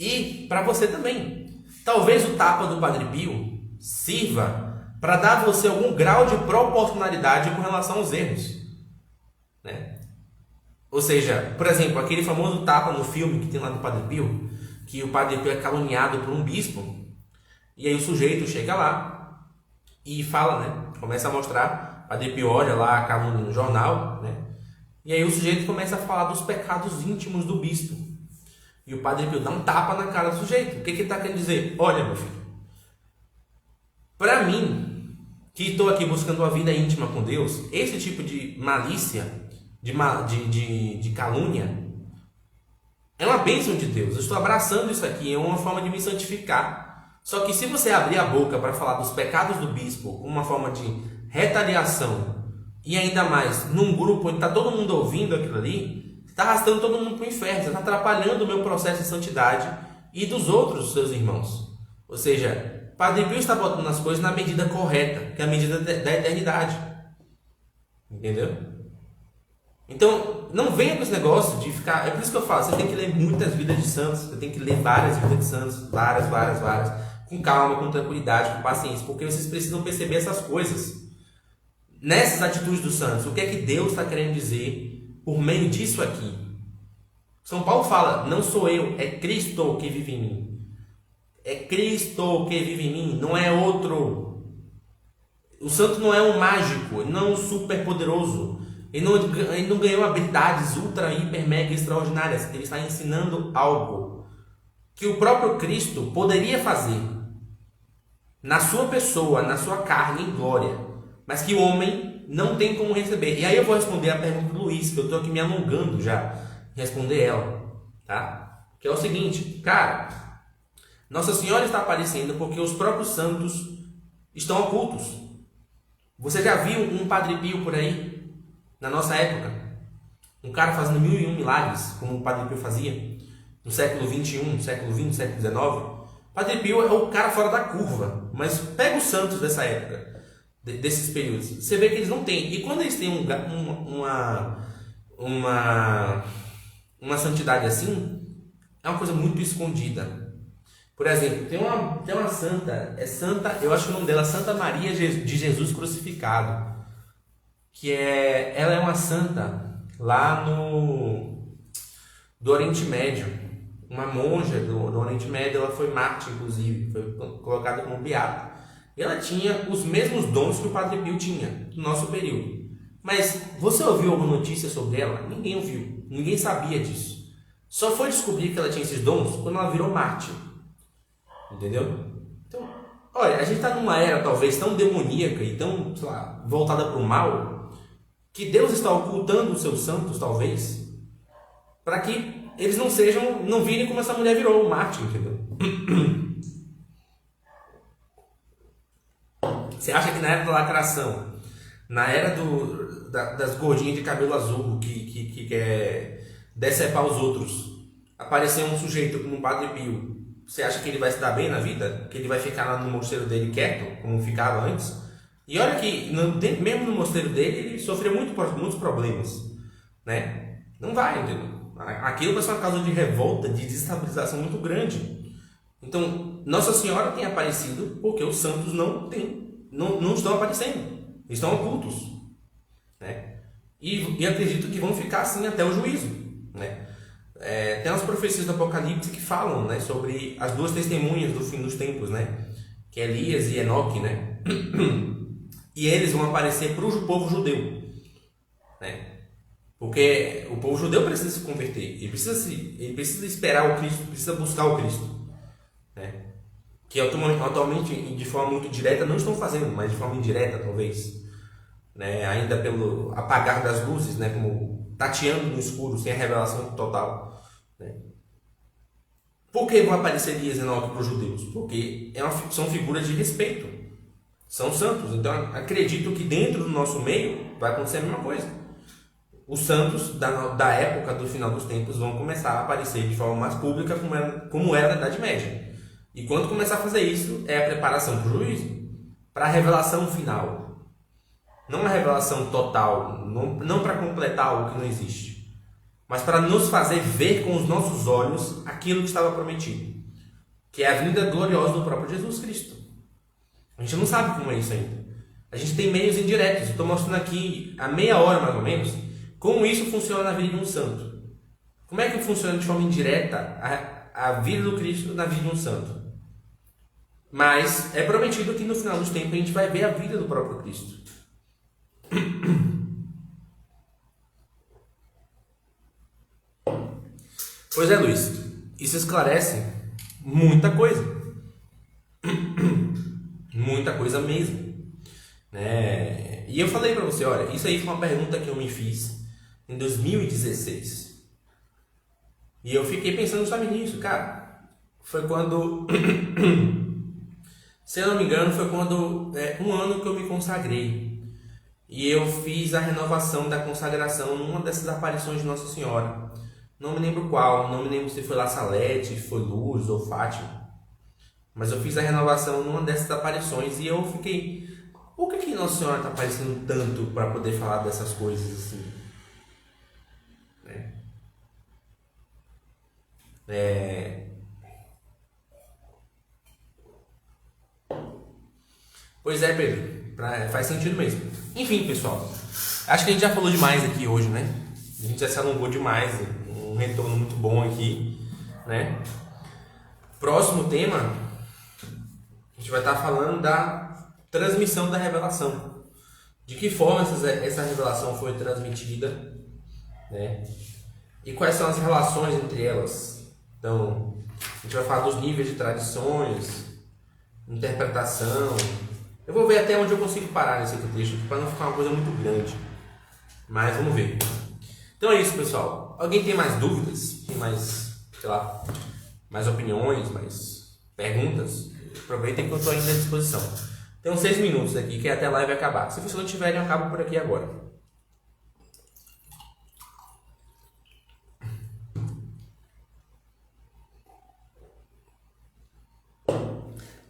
S1: E para você também. Talvez o tapa do Padre Pio sirva para dar a você algum grau de proporcionalidade com relação aos erros, né? Ou seja, por exemplo, aquele famoso tapa no filme que tem lá do Padre Pio, que o Padre Pio é caluniado por um bispo, e aí o sujeito chega lá e fala, né? Começa a mostrar, o Padre Pio olha lá a calúnia no jornal, né? E aí o sujeito começa a falar dos pecados íntimos do bispo. E o Padre Pio dá um tapa na cara do sujeito. O que ele está querendo dizer? Olha, meu filho, para mim, que estou aqui buscando uma vida íntima com Deus, esse tipo de malícia, de calúnia, é uma bênção de Deus. Eu estou abraçando isso aqui, é uma forma de me santificar. Só que se você abrir a boca para falar dos pecados do bispo, uma forma de retaliação, e ainda mais num grupo onde está todo mundo ouvindo aquilo ali, você está arrastando todo mundo para o inferno, você está atrapalhando o meu processo de santidade e dos outros seus irmãos. Ou seja, Padre Pio está botando as coisas na medida correta, que é a medida da eternidade. Entendeu? Então, não venha com esse negócio de ficar... É por isso que eu falo, você tem que ler muitas vidas de santos, você tem que ler várias vidas de santos, várias, com calma, com tranquilidade, com paciência, porque vocês precisam perceber essas coisas. Nessas atitudes dos santos, o que é que Deus está querendo dizer por meio disso aqui? São Paulo fala, não sou eu, é Cristo que vive em mim. É Cristo que vive em mim, não é outro. O santo não é um mágico, ele não é um super poderoso. Ele não ganhou habilidades ultra, hiper, mega extraordinárias. Ele está ensinando algo que o próprio Cristo poderia fazer na sua pessoa, na sua carne, em glória, mas que o homem não tem como receber. E aí eu vou responder a pergunta do Luiz, que eu estou aqui me alongando já, responder ela, tá? Que é o seguinte, cara, Nossa Senhora está aparecendo porque os próprios santos estão ocultos. Você já viu um Padre Pio por aí, na nossa época? Um cara fazendo 1001 milagres, como o Padre Pio fazia, no século XXI, século XX, século XIX. Padre Pio é o cara fora da curva, mas pega os santos dessa época, desses períodos, você vê que eles não têm. E quando eles têm um uma santidade assim é uma coisa muito escondida. Por exemplo, tem uma santa, eu acho que o nome dela é Santa Maria de Jesus Crucificado, ela é uma santa lá do Oriente Médio, uma monja do Oriente Médio. Ela foi mártir, inclusive, foi colocada como beata. E ela tinha os mesmos dons que o Padre Pio tinha no nosso período. Mas você ouviu alguma notícia sobre ela? Ninguém ouviu, ninguém sabia disso. Só foi descobrir que ela tinha esses dons quando ela virou mártir. Entendeu? Então, olha, a gente está numa era talvez tão demoníaca e tão, sei lá, voltada para o mal, que Deus está ocultando os seus santos, talvez, para que eles não virem como essa mulher virou, um mártir, entendeu? Você acha que na era da lacração, na era das gordinhas de cabelo azul que quer decepar os outros, aparecer um sujeito como o Padre Pio, você acha que ele vai se dar bem na vida? Que ele vai ficar lá no mosteiro dele quieto, como ficava antes? E olha que, mesmo no mosteiro dele, ele sofreu muitos problemas, né? Não vai, entendeu? Aquilo vai ser uma causa de revolta, de desestabilização muito grande. Então, Nossa Senhora tem aparecido porque os santos não estão aparecendo, estão ocultos, né? E acredito que vão ficar assim até o juízo, né? Tem as profecias do Apocalipse que falam, né, sobre as duas testemunhas do fim dos tempos, né? Que é Elias e Enoque, né? E eles vão aparecer para o povo judeu, né? Porque o povo judeu precisa se converter, ele precisa esperar o Cristo, precisa buscar o Cristo, né? Que atualmente, de forma muito direta, não estão fazendo, mas de forma indireta, talvez, né? Ainda pelo apagar das luzes, né? Como tateando no escuro, sem a revelação total, né? Por que vão aparecer Elias e Enoque para os judeus? Porque são figuras de respeito, são santos. Então acredito que dentro do nosso meio vai acontecer a mesma coisa. Os santos da época do final dos tempos vão começar a aparecer de forma mais pública, como era na Idade Média. E quando começar a fazer isso, é a preparação para o juízo, para a revelação final. Não uma revelação total, não para completar algo que não existe, mas para nos fazer ver com os nossos olhos aquilo que estava prometido, que é a vinda gloriosa do próprio Jesus Cristo. A gente não sabe como é isso ainda. A gente tem meios indiretos. Eu estou mostrando aqui há meia hora mais ou menos como isso funciona na vida de um santo. Como é que funciona de forma indireta a vida do Cristo na vida de um santo? Mas é prometido que no final dos tempos a gente vai ver a vida do próprio Cristo. Pois é, Luiz, isso esclarece muita coisa. Muita coisa mesmo, né? E eu falei para você, olha, isso aí foi uma pergunta que eu me fiz em 2016. E eu fiquei pensando justamente nisso, cara. Foi quando, se eu não me engano, foi quando um ano que eu me consagrei. E eu fiz a renovação da consagração numa dessas aparições de Nossa Senhora. Não me lembro qual, não me lembro se foi La Salete, se foi Lourdes ou Fátima. Mas eu fiz a renovação numa dessas aparições e eu fiquei... Por que Nossa Senhora está aparecendo tanto para poder falar dessas coisas assim? Pois é, Pedro. Faz sentido mesmo. Enfim, pessoal. Acho que a gente já falou demais aqui hoje, né? A gente já se alongou demais. Um retorno muito bom aqui, né? Próximo tema, a gente vai estar falando da transmissão da revelação. De que forma essa revelação foi transmitida, né? E quais são as relações entre elas. Então, a gente vai falar dos níveis de tradições, interpretação. Eu vou ver até onde eu consigo parar nesse texto, para não ficar uma coisa muito grande. Mas vamos ver. Então é isso, pessoal. Alguém tem mais dúvidas? Tem mais, sei lá, mais opiniões, mais perguntas? Aproveitem que eu estou ainda à disposição. Tem uns 6 minutos aqui, que até a live acabar. Se vocês não tiverem, eu acabo por aqui agora.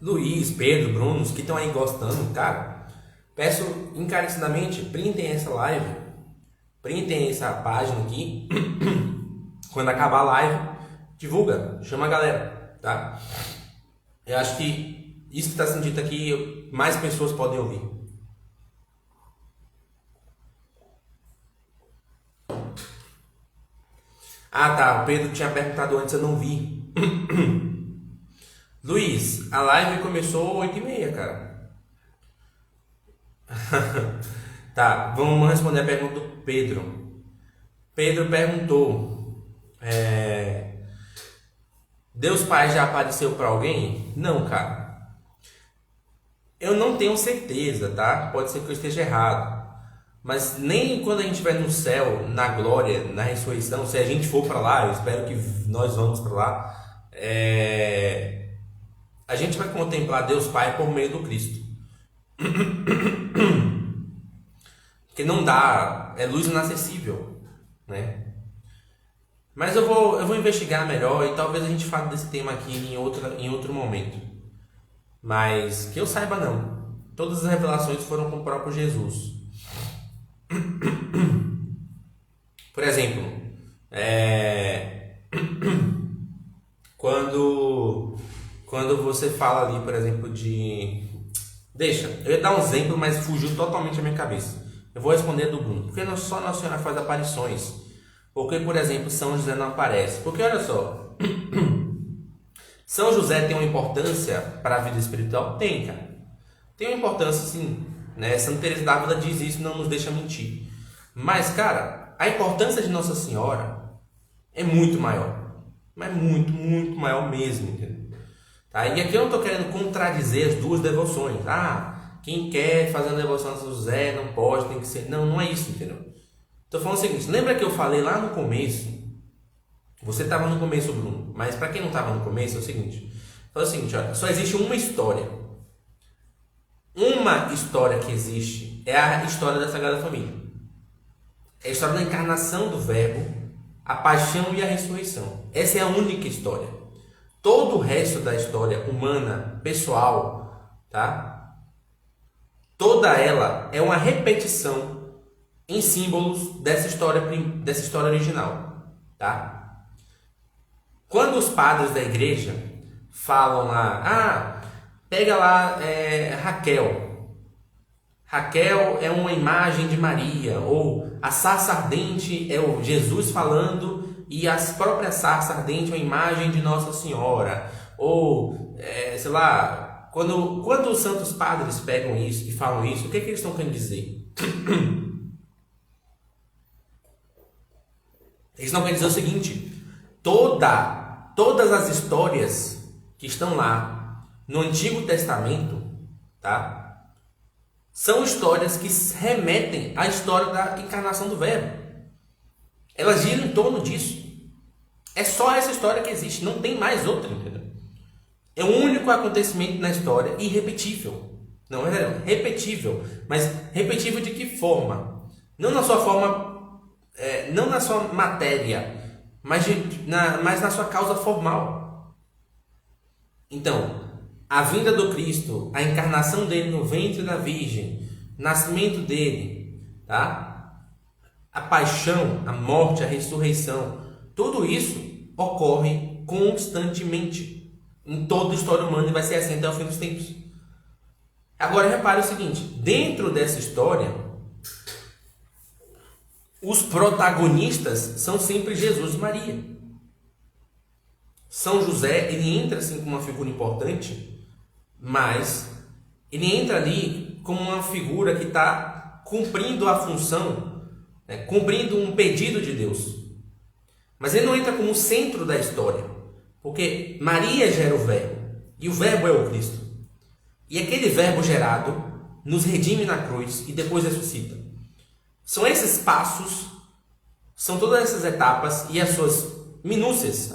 S1: Luiz, Pedro, Bruno, os que estão aí gostando, cara, peço encarecidamente, printem essa live, printem essa página aqui, Quando acabar a live, divulga, chama a galera, tá? Eu acho que isso que está sendo dito aqui, mais pessoas podem ouvir. Ah, tá, o Pedro tinha perguntado antes, eu não vi. Luiz, a live começou 8h30, cara. Tá, vamos responder a pergunta do Pedro. Pedro perguntou: Deus Pai já apareceu para alguém? Não, cara. Eu não tenho certeza, tá? Pode ser que eu esteja errado. Mas nem quando a gente estiver no céu, na glória, na ressurreição, se a gente for para lá, eu espero que nós vamos para lá, a gente vai contemplar Deus Pai por meio do Cristo. Porque não dá, é luz inacessível, né? Mas eu vou investigar melhor e talvez a gente fale desse tema aqui em outro momento. Mas que eu saiba, não. Todas as revelações foram com o próprio Jesus. Por exemplo, quando você fala ali, por exemplo, Deixa, eu ia dar um exemplo, mas fugiu totalmente da minha cabeça. Eu vou responder do Bruno. Por que só Nossa Senhora faz aparições? Por que, por exemplo, São José não aparece? Porque, olha só, São José tem uma importância para a vida espiritual? Tem, cara. Tem uma importância, sim. Né? Santa Teresa d'Ávila diz isso, não nos deixa mentir. Mas, cara, a importância de Nossa Senhora é muito maior. Mas muito, muito maior mesmo, entendeu? Tá? E aqui eu não estou querendo contradizer as duas devoções. Quem quer fazer uma devoção a São José não pode, tem que ser... Não, não é isso, entendeu? Estou falando o seguinte, lembra que eu falei lá no começo? Você estava no começo, Bruno, mas para quem não estava no começo é o seguinte. Fala o seguinte, olha, só existe uma história. Uma história que existe é a história da Sagrada Família. É a história da encarnação do Verbo, a paixão e a ressurreição. Essa é a única história. Todo o resto da história humana, pessoal, tá? Toda ela é uma repetição em símbolos dessa história original, tá? Quando os padres da igreja falam lá, pega lá Raquel. Raquel é uma imagem de Maria, ou a sarça ardente é o Jesus falando e a própria sarça ardente é uma imagem de Nossa Senhora, ou sei lá, quando os santos padres pegam isso e falam isso, o que eles estão querendo dizer? Eles estão querendo dizer o seguinte: todas as histórias que estão lá no Antigo Testamento, tá? São histórias que remetem à história da encarnação do Verbo. Elas giram em torno disso. É só essa história que existe, não tem mais outra, entendeu? É o único acontecimento na história irrepetível. Não é repetível, mas repetível de que forma? Não na sua forma, não na sua matéria, mas na sua causa formal. Então, a vinda do Cristo, a encarnação dele no ventre da Virgem, nascimento dele, tá? A paixão, a morte, a ressurreição, tudo isso ocorre constantemente em toda a história humana e vai ser assim até o fim dos tempos. Agora repare o seguinte, dentro dessa história, os protagonistas são sempre Jesus e Maria. São José, ele entra assim como uma figura importante, mas ele entra ali como uma figura que está cumprindo a função, cumprindo um pedido de Deus. Mas ele não entra como o centro da história, porque Maria gera o Verbo, e o Verbo é o Cristo. E aquele Verbo gerado nos redime na cruz e depois ressuscita. São esses passos, são todas essas etapas e as suas minúcias.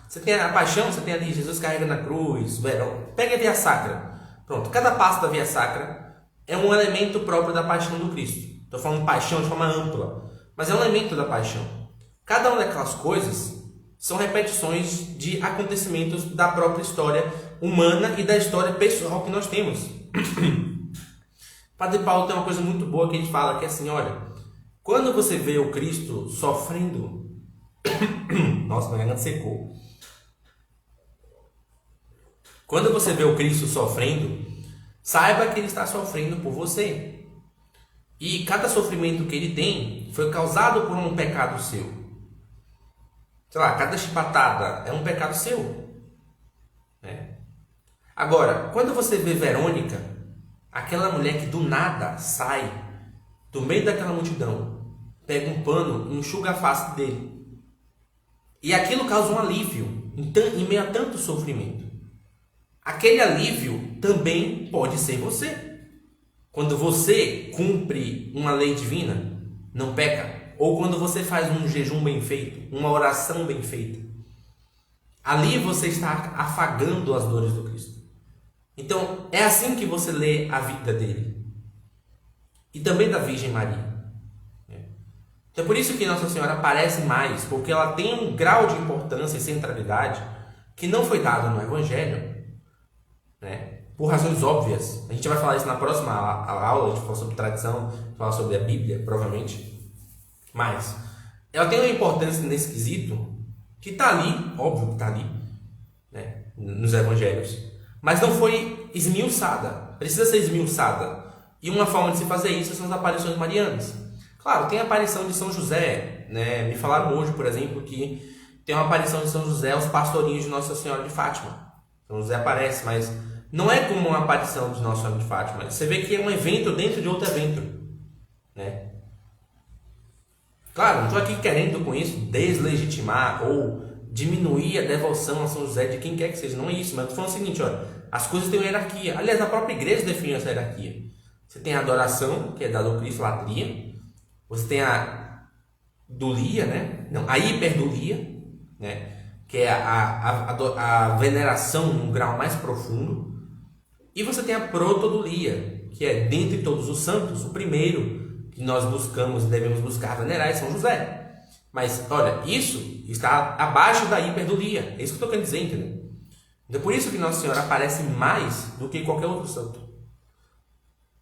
S1: Você tem a paixão, você tem ali Jesus carrega na cruz, pega a via sacra. Pronto, cada passo da via sacra é um elemento próprio da paixão do Cristo. Estou falando paixão de forma ampla, mas é um elemento da paixão. Cada uma daquelas coisas são repetições de acontecimentos da própria história humana e da história pessoal que nós temos. Padre Paulo tem uma coisa muito boa que ele fala, que é assim, olha, quando você vê o Cristo sofrendo, Nossa, minha garganta secou. Quando você vê o Cristo sofrendo, saiba que ele está sofrendo por você. E cada sofrimento que ele tem foi causado por um pecado seu. Sei lá, cada chibatada é um pecado seu. Né? Agora, quando você vê Verônica, aquela mulher que do nada sai do meio daquela multidão, pega um pano e enxuga a face dele. E aquilo causa um alívio em meio a tanto sofrimento. Aquele alívio também pode ser você. Quando você cumpre uma lei divina, não peca. Ou quando você faz um jejum bem feito, uma oração bem feita. Ali você está afagando as dores do Cristo. Então, é assim que você lê a vida dele. E também da Virgem Maria. Então, é por isso que Nossa Senhora aparece mais, porque ela tem um grau de importância e centralidade que não foi dado no Evangelho, né? Por razões óbvias. A gente vai falar isso na próxima aula, a gente vai falar sobre tradição, falar sobre a Bíblia, provavelmente. Mas ela tem uma importância nesse quesito que está ali, óbvio que está ali, né? Nos Evangelhos. Mas não foi esmiuçada. Precisa ser esmiuçada. E uma forma de se fazer isso são as aparições marianas. Claro, tem a aparição de São José, né? Me falaram hoje, por exemplo, que tem uma aparição de São José aos pastorinhos de Nossa Senhora de Fátima. São José aparece, mas não é como uma aparição de Nossa Senhora de Fátima. Você vê que é um evento dentro de outro evento, né? Claro, não estou aqui querendo com isso deslegitimar ou diminuir a devoção a São José de quem quer que seja. Não é isso, mas estou falando o seguinte, olha, as coisas têm uma hierarquia. Aliás, a própria igreja define essa hierarquia. Você tem a adoração, que é dada ao Cristo, latria. Você tem a dulia, né? Não, a hiperdulia, né? Que é a veneração num grau mais profundo. E você tem a protodulia, que é dentre todos os santos, o primeiro que nós buscamos e devemos buscar venerar é São José. Mas, olha, isso está abaixo da hiperdulia. É isso que eu estou querendo dizer, entendeu? Então, por isso que Nossa Senhora aparece mais do que qualquer outro santo.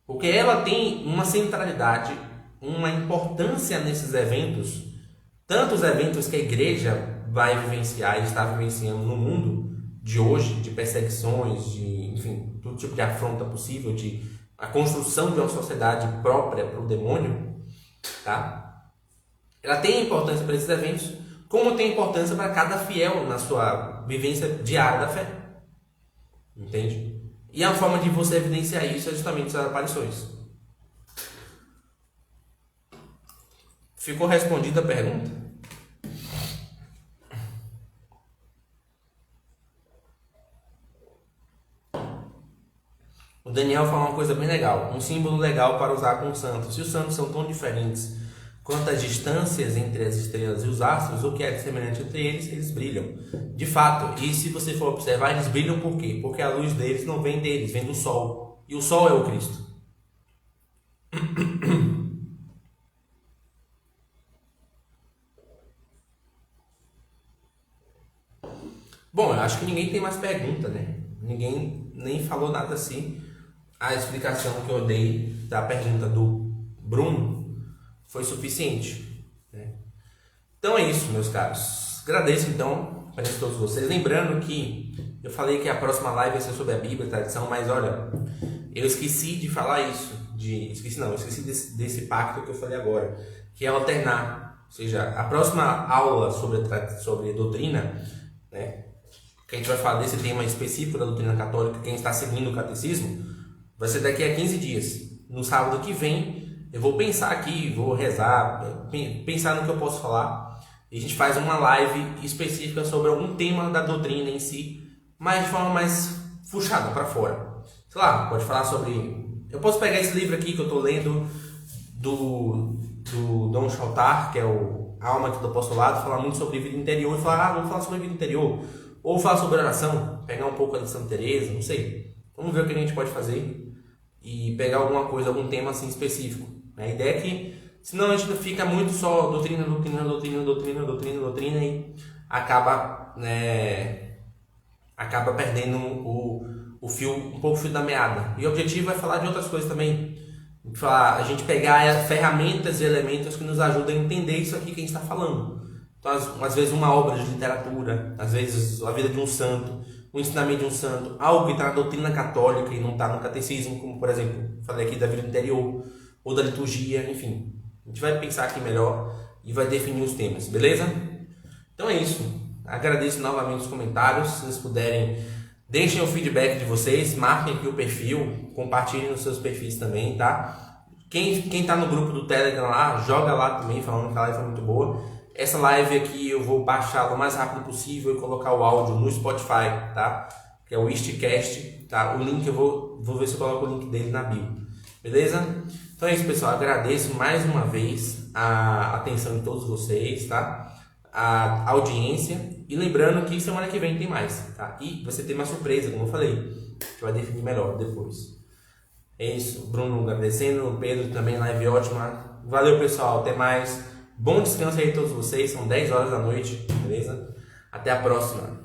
S1: Porque ela tem uma centralidade, uma importância nesses eventos, tanto os eventos que a igreja vai vivenciar e está vivenciando no mundo de hoje, de perseguições, de, enfim, todo tipo de afronta possível, de a construção de uma sociedade própria para o demônio, tá? Ela tem importância para esses eventos, como tem importância para cada fiel na sua vivência diária da fé. Entende? E a forma de você evidenciar isso é justamente as aparições. Ficou respondida a pergunta? O Daniel falou uma coisa bem legal. Um símbolo legal para usar com os santos. Se os santos são tão diferentes quanto as distâncias entre as estrelas e os astros, o que é semelhante entre eles, eles brilham. De fato, e se você for observar, eles brilham por quê? Porque a luz deles não vem deles, vem do Sol. E o Sol é o Cristo. Bom, eu acho que ninguém tem mais pergunta, né? Ninguém nem falou nada assim. A explicação que eu dei da pergunta do Bruno foi suficiente, né? Então é isso, meus caros. Agradeço então a todos vocês. Lembrando que eu falei que a próxima live vai ser sobre a Bíblia, a tradição, mas olha, eu esqueci de falar isso. Esqueci desse pacto que eu falei agora, que é alternar. Ou seja, a próxima aula sobre doutrina, né, que a gente vai falar desse tema específico da doutrina católica, quem está seguindo o catecismo, vai ser daqui a 15 dias. No sábado que vem, eu vou pensar aqui, vou rezar, pensar no que eu posso falar. E a gente faz uma live específica sobre algum tema da doutrina em si, mas de forma mais puxada para fora. Sei lá, pode falar sobre... Eu posso pegar esse livro aqui que eu estou lendo, do Dom Chaltar, que é o Alma do Apostolado, falar muito sobre vida interior, e falar, vamos falar sobre vida interior. Ou falar sobre oração, pegar um pouco de Santa Teresa, não sei. Vamos ver o que a gente pode fazer e pegar alguma coisa, algum tema assim específico. A ideia é que, senão a gente fica muito só doutrina e acaba, né, acaba perdendo o fio, um pouco o fio da meada. E o objetivo é falar de outras coisas também. A gente pegar ferramentas e elementos que nos ajudam a entender isso aqui que a gente está falando. Então, às vezes uma obra de literatura, às vezes a vida de um santo, o ensinamento de um santo, algo que está na doutrina católica e não está no catecismo, como por exemplo, falei aqui da vida interior, ou da liturgia, enfim. A gente vai pensar aqui melhor e vai definir os temas, beleza? Então é isso. Agradeço novamente os comentários. Se vocês puderem, deixem o feedback de vocês, marquem aqui o perfil, compartilhem nos seus perfis também, tá? Quem tá no grupo do Telegram lá, joga lá também, falando que a live foi muito boa. Essa live aqui eu vou baixar o mais rápido possível e colocar o áudio no Spotify, tá? Que é o Istcast, tá? O link eu vou ver se eu coloco o link dele na bio, beleza? Então é isso, pessoal. Agradeço mais uma vez a atenção de todos vocês, tá? A audiência. E lembrando que semana que vem tem mais, tá? E você tem uma surpresa, como eu falei, que vai definir melhor depois. É isso. Bruno agradecendo, o Pedro também, live ótima. Valeu, pessoal. Até mais. Bom descanso aí a todos vocês. São 10 horas da noite, beleza? Até a próxima.